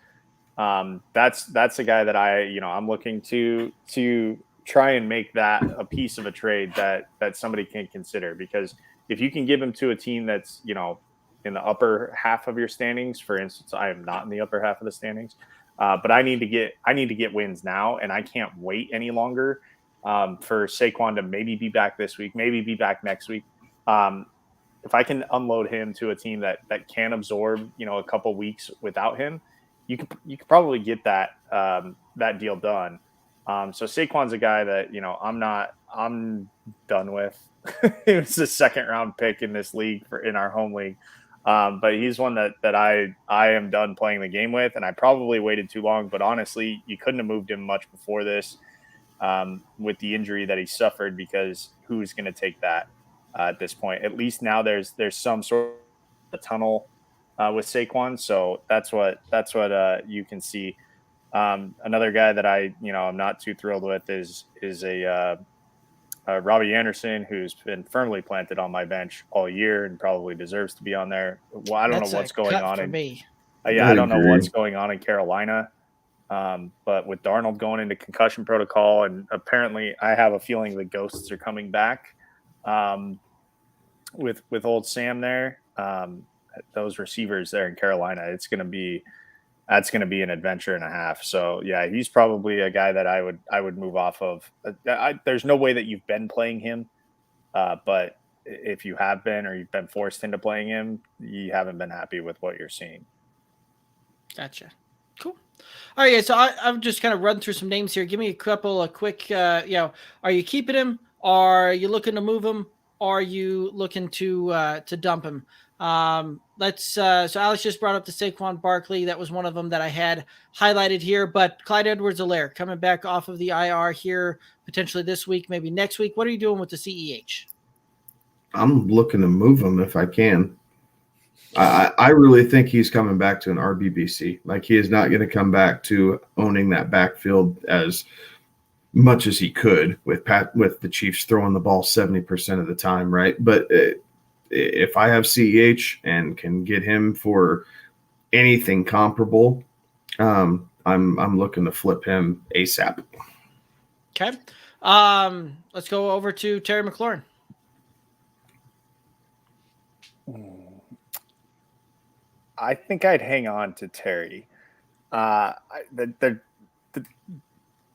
That's the guy that I'm looking to try and make that a piece of a trade that somebody can consider, because if you can give him to a team that's, in the upper half of your standings, for instance, I am not in the upper half of the standings, but I need to get wins now, and I can't wait any longer for Saquon to maybe be back this week, maybe be back next week. If I can unload him to a team that can absorb, a couple weeks without him, you could probably get that deal done. So Saquon's a guy that, I'm done with. It was the second round pick in this league in our home league. But he's one that I am done playing the game with, and I probably waited too long, but honestly, you couldn't have moved him much before this with the injury that he suffered, because who's going to take that? At this point, at least now there's some sort of tunnel with Saquon, so that's what you can see. Another guy that I'm not too thrilled with is a Robbie Anderson, who's been firmly planted on my bench all year and probably deserves to be on there. Well, I don't know what's going on in me. I don't know what's going on in Carolina, but with Darnold going into concussion protocol, and apparently I have a feeling the ghosts are coming back. With old Sam there, those receivers there in Carolina, that's going to be an adventure and a half. So yeah, he's probably a guy that I would move off of. There's no way that you've been playing him, but if you have been, or you've been forced into playing him, you haven't been happy with what you're seeing. Gotcha. Cool. All right, so I'm just kind of run through some names here. Give me a couple of quick, are you keeping him? Are you looking to move him? Are you looking to dump him? So Alex just brought up the Saquon Barkley. That was one of them that I had highlighted here, but Clyde Edwards-Helaire coming back off of the IR here, potentially this week, maybe next week. What are you doing with the CEH? I'm looking to move him if I can. I really think he's coming back to an RBBC. Like, he is not going to come back to owning that backfield as much as he could with the Chiefs throwing the ball 70% of the time, right? But if I have CEH and can get him for anything comparable, I'm looking to flip him ASAP. Okay. Let's go over to Terry McLaurin. I think I'd hang on to Terry.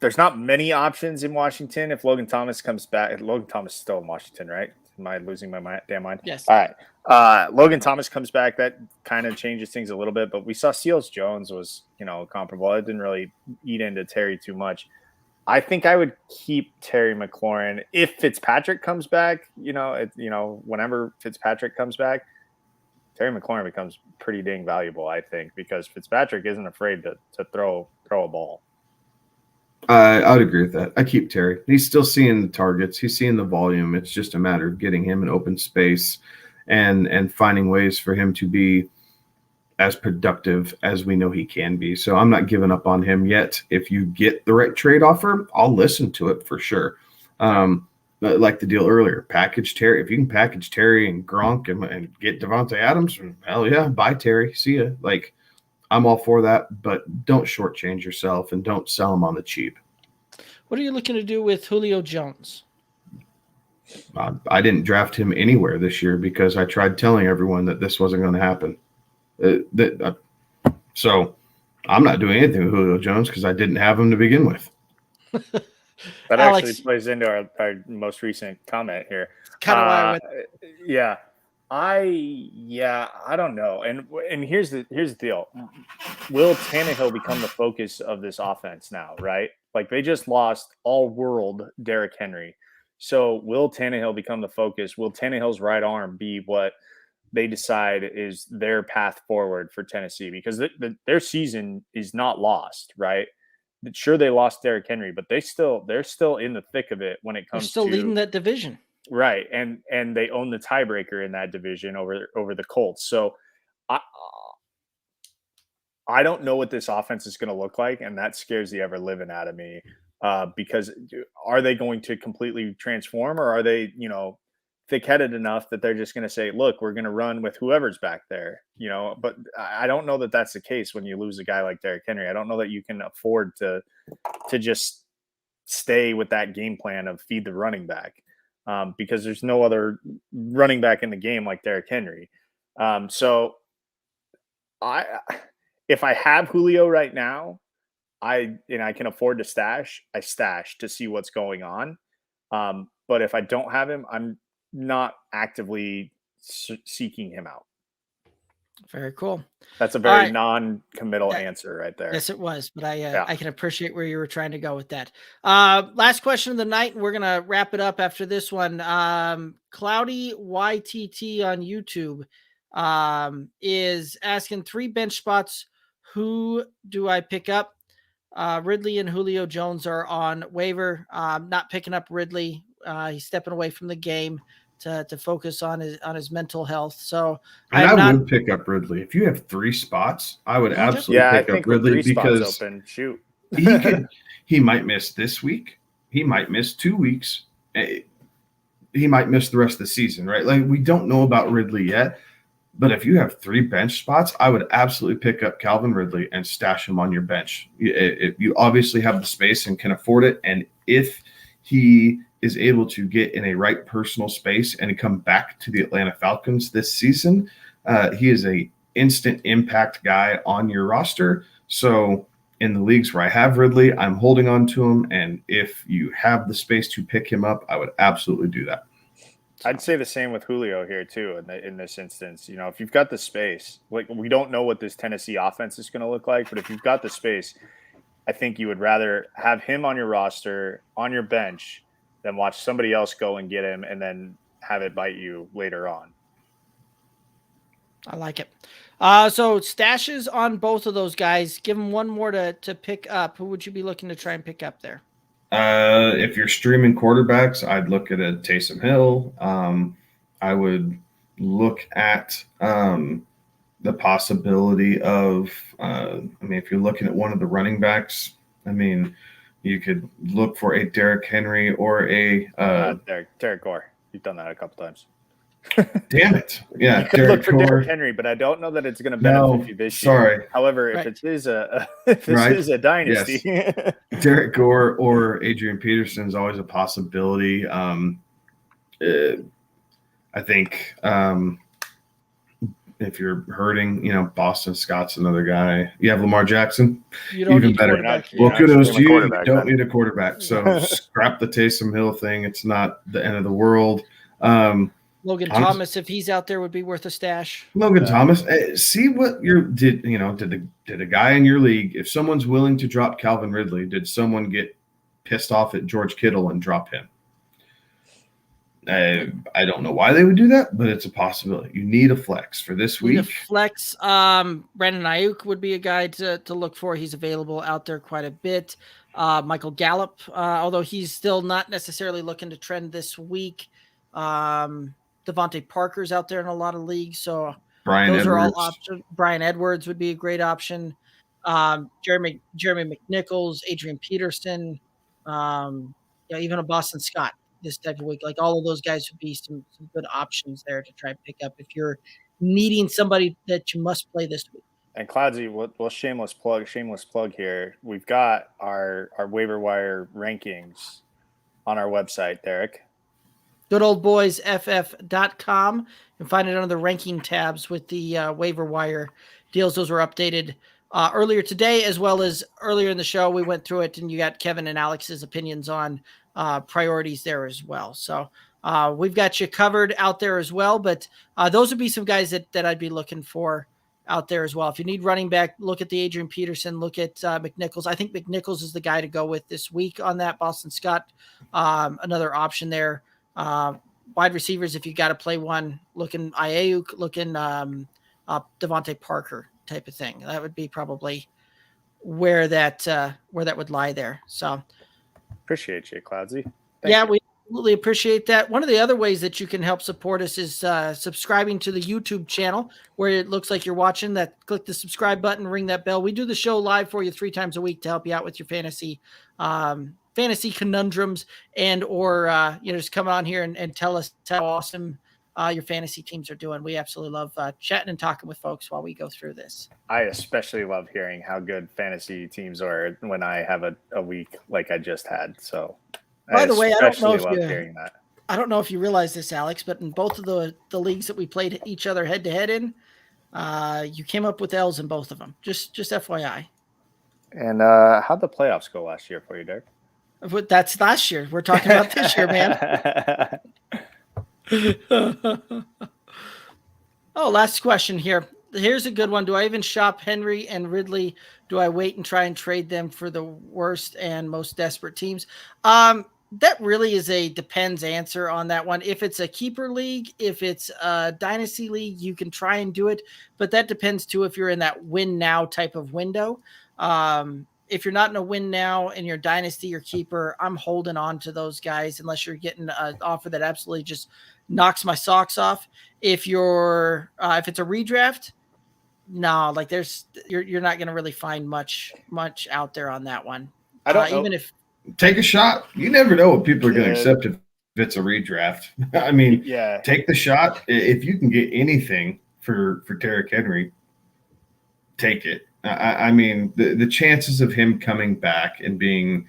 There's not many options in Washington. If Logan Thomas comes back, Logan Thomas is still in Washington, right? Am I losing my damn mind? Yes. All right. Logan Thomas comes back. That kind of changes things a little bit, but we saw Seals Jones was, comparable. It didn't really eat into Terry too much. I think I would keep Terry McLaurin if Fitzpatrick comes back. Whenever Fitzpatrick comes back, Terry McLaurin becomes pretty dang valuable, I think, because Fitzpatrick isn't afraid to throw a ball. I would agree with that. I keep Terry. He's still seeing the targets. He's seeing the volume. It's just a matter of getting him in open space and finding ways for him to be as productive as we know he can be. So I'm not giving up on him yet. If you get the right trade offer, I'll listen to it for sure. Like the deal earlier, package Terry. If you can package Terry and Gronk and get Devontae Adams, hell yeah, bye Terry. See ya. Like, I'm all for that, but don't shortchange yourself and don't sell him on the cheap. What are you looking to do with Julio Jones? I didn't draft him anywhere this year because I tried telling everyone that this wasn't going to happen. So I'm not doing anything with Julio Jones because I didn't have him to begin with. That Alex, actually plays into our most recent comment here. Kind of why I went. Yeah. I don't know. And here's the deal. Will Tannehill become the focus of this offense now, right? Like, they just lost all world Derrick Henry. So will Tannehill become the focus? Will Tannehill's right arm be what they decide is their path forward for Tennessee? Because their season is not lost, right? Sure, they lost Derrick Henry, but they're still in the thick of it when it comes to leading that division. Right. And they own the tiebreaker in that division over the Colts. So I don't know what this offense is going to look like, and that scares the ever living out of me. Because are they going to completely transform, or are they, thick-headed enough that they're just going to say, look, we're going to run with whoever's back there, but I don't know that that's the case when you lose a guy like Derrick Henry. I don't know that you can afford to just stay with that game plan of feed the running back, because there's no other running back in the game like Derrick Henry. So if I have Julio right now, I can afford to stash, I stash to see what's going on. But if I don't have him, I'm not actively seeking him out. Very cool. That's a very non-committal answer right there. Yes, it was, but I can appreciate where you were trying to go with that. Last question of the night, and we're going to wrap it up after this one. Cloudy YTT on YouTube is asking 3 bench spots. Who do I pick up? Ridley and Julio Jones are on waiver. Not picking up Ridley. He's stepping away from the game to focus on his mental health. So I would pick up Ridley. If you have 3 spots, I would absolutely pick up Ridley because open, shoot. he might miss this week. He might miss 2 weeks. He might miss the rest of the season, right? Like, we don't know about Ridley yet. But if you have 3 bench spots, I would absolutely pick up Calvin Ridley and stash him on your bench. If you obviously have the space and can afford it, and if he is able to get in a right personal space and come back to the Atlanta Falcons this season, he is a instant impact guy on your roster. So in the leagues where I have Ridley, I'm holding on to him. And if you have the space to pick him up, I would absolutely do that. I'd say the same with Julio here too. In this instance, if you've got the space, like, we don't know what this Tennessee offense is going to look like, but if you've got the space, I think you would rather have him on your roster, on your bench, than watch somebody else go and get him and then have it bite you later on. I like it. So stashes on both of those guys. Give them one more to pick up. Who would you be looking to try and pick up there? If you're streaming quarterbacks, I'd look at a Taysom Hill. I would look at the possibility of, if you're looking at one of the running backs, you could look for a Derrick Henry or a Derek Gore. You've done that a couple times. Damn it! Yeah, you could look for Derrick Henry, but I don't know that it's going to benefit you this year. However, if it is a dynasty, yes. Derek Gore or Adrian Peterson is always a possibility. I think if you're hurting, Boston Scott's another guy. You have Lamar Jackson, even better. Well, kudos to you. You don't need a quarterback, so scrap the Taysom Hill thing. It's not the end of the world. Logan Thomas, if he's out there, would be worth a stash. Logan Thomas, see what did a guy in your league, if someone's willing to drop Calvin Ridley, did someone get pissed off at George Kittle and drop him? I don't know why they would do that, but it's a possibility. You need a flex for this week. Flex. Brandon Nyuk would be a guy to look for. He's available out there quite a bit. Michael Gallup, although he's still not necessarily looking to trend this week. Devontae Parker's out there in a lot of leagues. So Those are all options. Brian Edwards would be a great option. Jeremy McNichols, Adrian Peterson, even a Boston Scott this type of week. Like all of those guys would be some good options there to try and pick up if you're needing somebody that you must play this week. And Cloudsy, well, shameless plug here. We've got our waiver wire rankings on our website, Derek. GoodOldBoysFF.com. You can find it under the ranking tabs with the waiver wire deals. Those were updated earlier today, as well as earlier in the show. We went through it, and you got Kevin and Alex's opinions on priorities there as well. So we've got you covered out there as well. But those would be some guys that I'd be looking for out there as well. If you need running back, look at the Adrian Peterson, look at McNichols. I think McNichols is the guy to go with this week on that. Boston Scott, another option there. Wide receivers, if you got to play one, looking Ayuk, looking Devontae Parker type of thing. That would be probably where that would lie there. So appreciate you, Cloudsy. We absolutely appreciate that. One of the other ways that you can help support us is subscribing to the YouTube channel where it looks like you're watching that. Click the subscribe button, ring that bell. We do the show live for you 3 times a week to help you out with your fantasy conundrums or just come on here and tell us how awesome your fantasy teams are doing. We absolutely love chatting and talking with folks while we go through this. I especially love hearing how good fantasy teams are when I have a week like I just had. So by the way, I don't know if you realize this, Alex, but in both of the leagues that we played each other head to head in, you came up with L's in both of them. Just FYI. And how'd the playoffs go last year for you, Derek? But that's last year. We're talking about this year, man. Oh, last question here. Here's a good one. Do I even shop Henry and Ridley? Do I wait and try and trade them for the worst and most desperate teams? That really is a depends answer on that one. If it's a keeper league, if it's a dynasty league, you can try and do it, but that depends too if you're in that win now type of window. If you're not in a win now and you're dynasty or keeper, I'm holding on to those guys unless you're getting an offer that absolutely just knocks my socks off. If if it's a redraft, no, like you're not going to really find much out there on that one. I don't know. Even if take a shot. You never know what people are going to accept if it's a redraft. I mean, take the shot. If you can get anything for Derrick Henry, take it. I mean, the chances of him coming back and being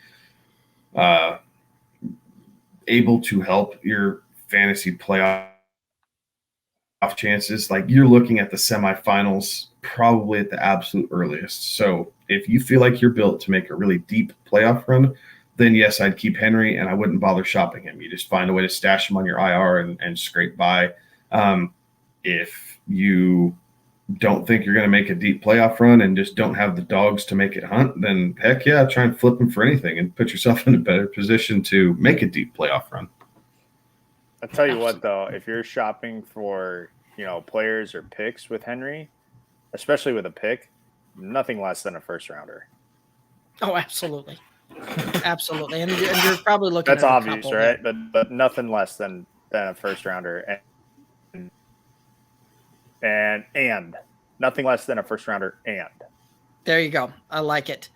able to help your fantasy playoff chances, like you're looking at the semifinals probably at the absolute earliest. So if you feel like you're built to make a really deep playoff run, then yes, I'd keep Henry and I wouldn't bother shopping him. You just find a way to stash him on your IR and scrape by. If you don't think you're going to make a deep playoff run and just don't have the dogs to make it hunt, then heck yeah, try and flip him for anything and put yourself in a better position to make a deep playoff run. I'll tell you what, though, if you're shopping for, players or picks with Henry, especially with a pick, nothing less than a first rounder. Oh, absolutely. Absolutely. And you're probably looking That's at obvious, right? But nothing less than a first rounder and nothing less than a first rounder and. There you go. I like it.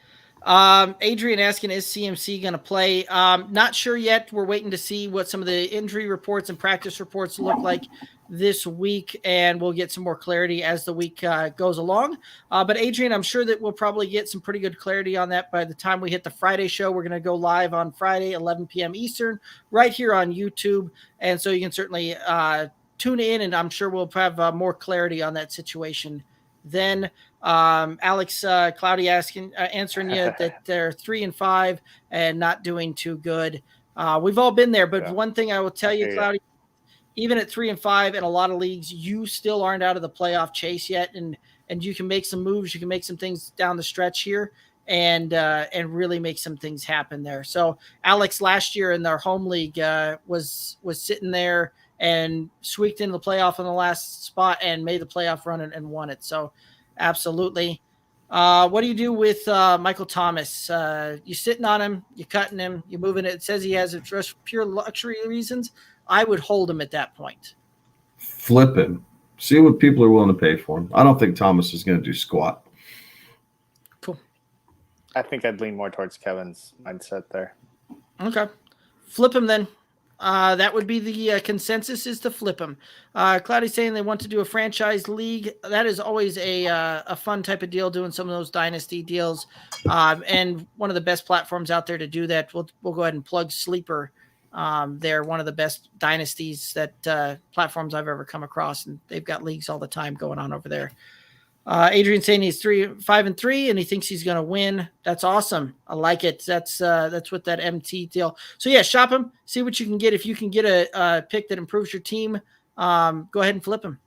Adrian asking, is CMC going to play? Not sure yet. We're waiting to see what some of the injury reports and practice reports look like this week, and we'll get some more clarity as the week goes along. But Adrian, I'm sure that we'll probably get some pretty good clarity on that by the time we hit the Friday show. We're going to go live on Friday, 11 p.m. Eastern, right here on YouTube. And so you can certainly tune in, and I'm sure we'll have more clarity on that situation then. Alex Cloudy answering you that they're 3-5 and not doing too good. We've all been there, but one thing I will tell you, Cloudy, even at 3-5 in a lot of leagues, you still aren't out of the playoff chase yet, and you can make some moves, you can make some things down the stretch here, and really make some things happen there. So Alex last year in their home league was sitting there and squeaked into the playoff in the last spot and made the playoff run and won it. So absolutely. What do you do with Michael Thomas? You sitting on him, you cutting him, you moving it. It says he has just pure luxury reasons. I would hold him at that point. Flip him. See what people are willing to pay for him. I don't think Thomas is going to do squat. Cool. I think I'd lean more towards Kevin's mindset there. Okay. Flip him then. That would be the consensus, is to flip him. Cloudy's saying they want to do a franchise league. That is always a fun type of deal, doing some of those dynasty deals. And one of the best platforms out there to do that, we'll go ahead and plug Sleeper. They're one of the best dynasties that platforms I've ever come across, and they've got leagues all the time going on over there. Adrian saying he's 5-3 and he thinks he's going to win. That's awesome. I like it. That's with that MT deal. So yeah, shop him, see what you can get. If you can get a pick that improves your team, go ahead and flip him.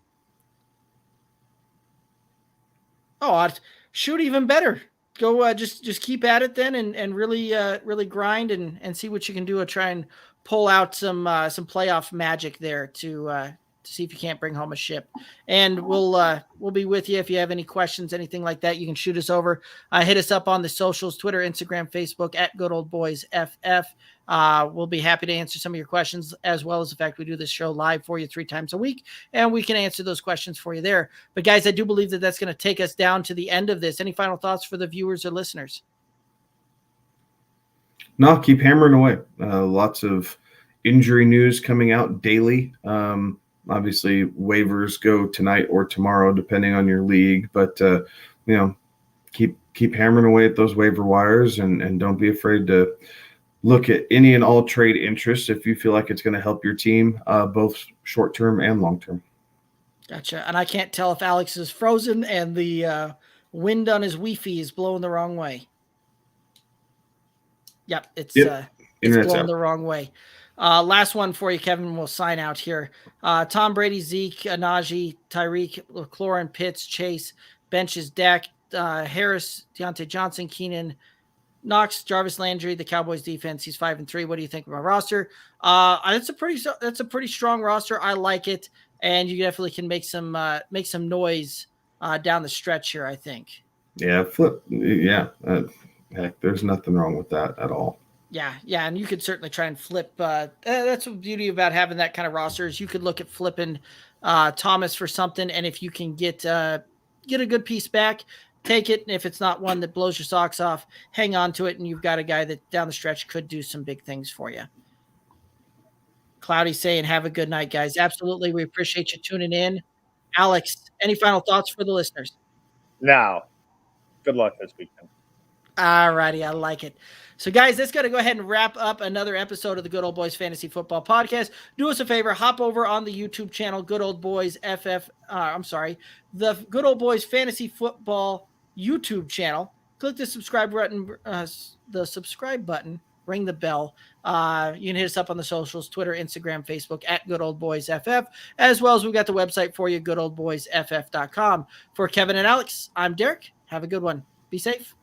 Oh, I'd shoot even better. Go just keep at it then, and really grind and see what you can do to try and pull out some playoff magic there to see if you can't bring home a ship. And we'll be with you if you have any questions, anything like that. You can shoot us over. Hit us up on the socials, Twitter, Instagram, Facebook at Good Old Boys FF. We'll be happy to answer some of your questions, as well as the fact we do this show live for you 3 times a week, and we can answer those questions for you there. But guys, I do believe that that's going to take us down to the end of this. Any final thoughts for the viewers or listeners? No, keep hammering away. Lots of injury news coming out daily. Obviously, waivers go tonight or tomorrow, depending on your league. But keep hammering away at those waiver wires, and don't be afraid to look at any and all trade interests if you feel like it's going to help your team, both short term and long term. Gotcha. And I can't tell if Alex is frozen and the wind on his Wi-Fi is blowing the wrong way. Yep, it's blowing the wrong way. Last one for you, Kevin. We'll sign out here. Tom Brady, Zeke, Najee, Tyreek, Mclaurin, Pitts, Chase, benches, Dak, Harris, Deontay Johnson, Keenan, Knox, Jarvis Landry, the Cowboys defense. He's 5-3. What do you think of our roster? That's a pretty strong roster. I like it, and you definitely can make some noise down the stretch here, I think. Yeah, flip. Yeah, heck, there's nothing wrong with that at all. Yeah, and you could certainly try and flip. That's the beauty about having that kind of roster, is you could look at flipping Thomas for something, and if you can get a good piece back, take it. And if it's not one that blows your socks off, hang on to it, and you've got a guy that down the stretch could do some big things for you. Cloudy saying, have a good night, guys. Absolutely. We appreciate you tuning in. Alex, any final thoughts for the listeners? No. Good luck this weekend. All righty. I like it. So, guys, that's going to go ahead and wrap up another episode of the Good Old Boys Fantasy Football Podcast. Do us a favor. Hop over on the YouTube channel, Good Old Boys the Good Old Boys Fantasy Football YouTube channel. Click the subscribe button, ring the bell. You can hit us up on the socials, Twitter, Instagram, Facebook at Good Old Boys FF, as well as we've got the website for you, goodoldboysff.com. For Kevin and Alex, I'm Derek. Have a good one. Be safe.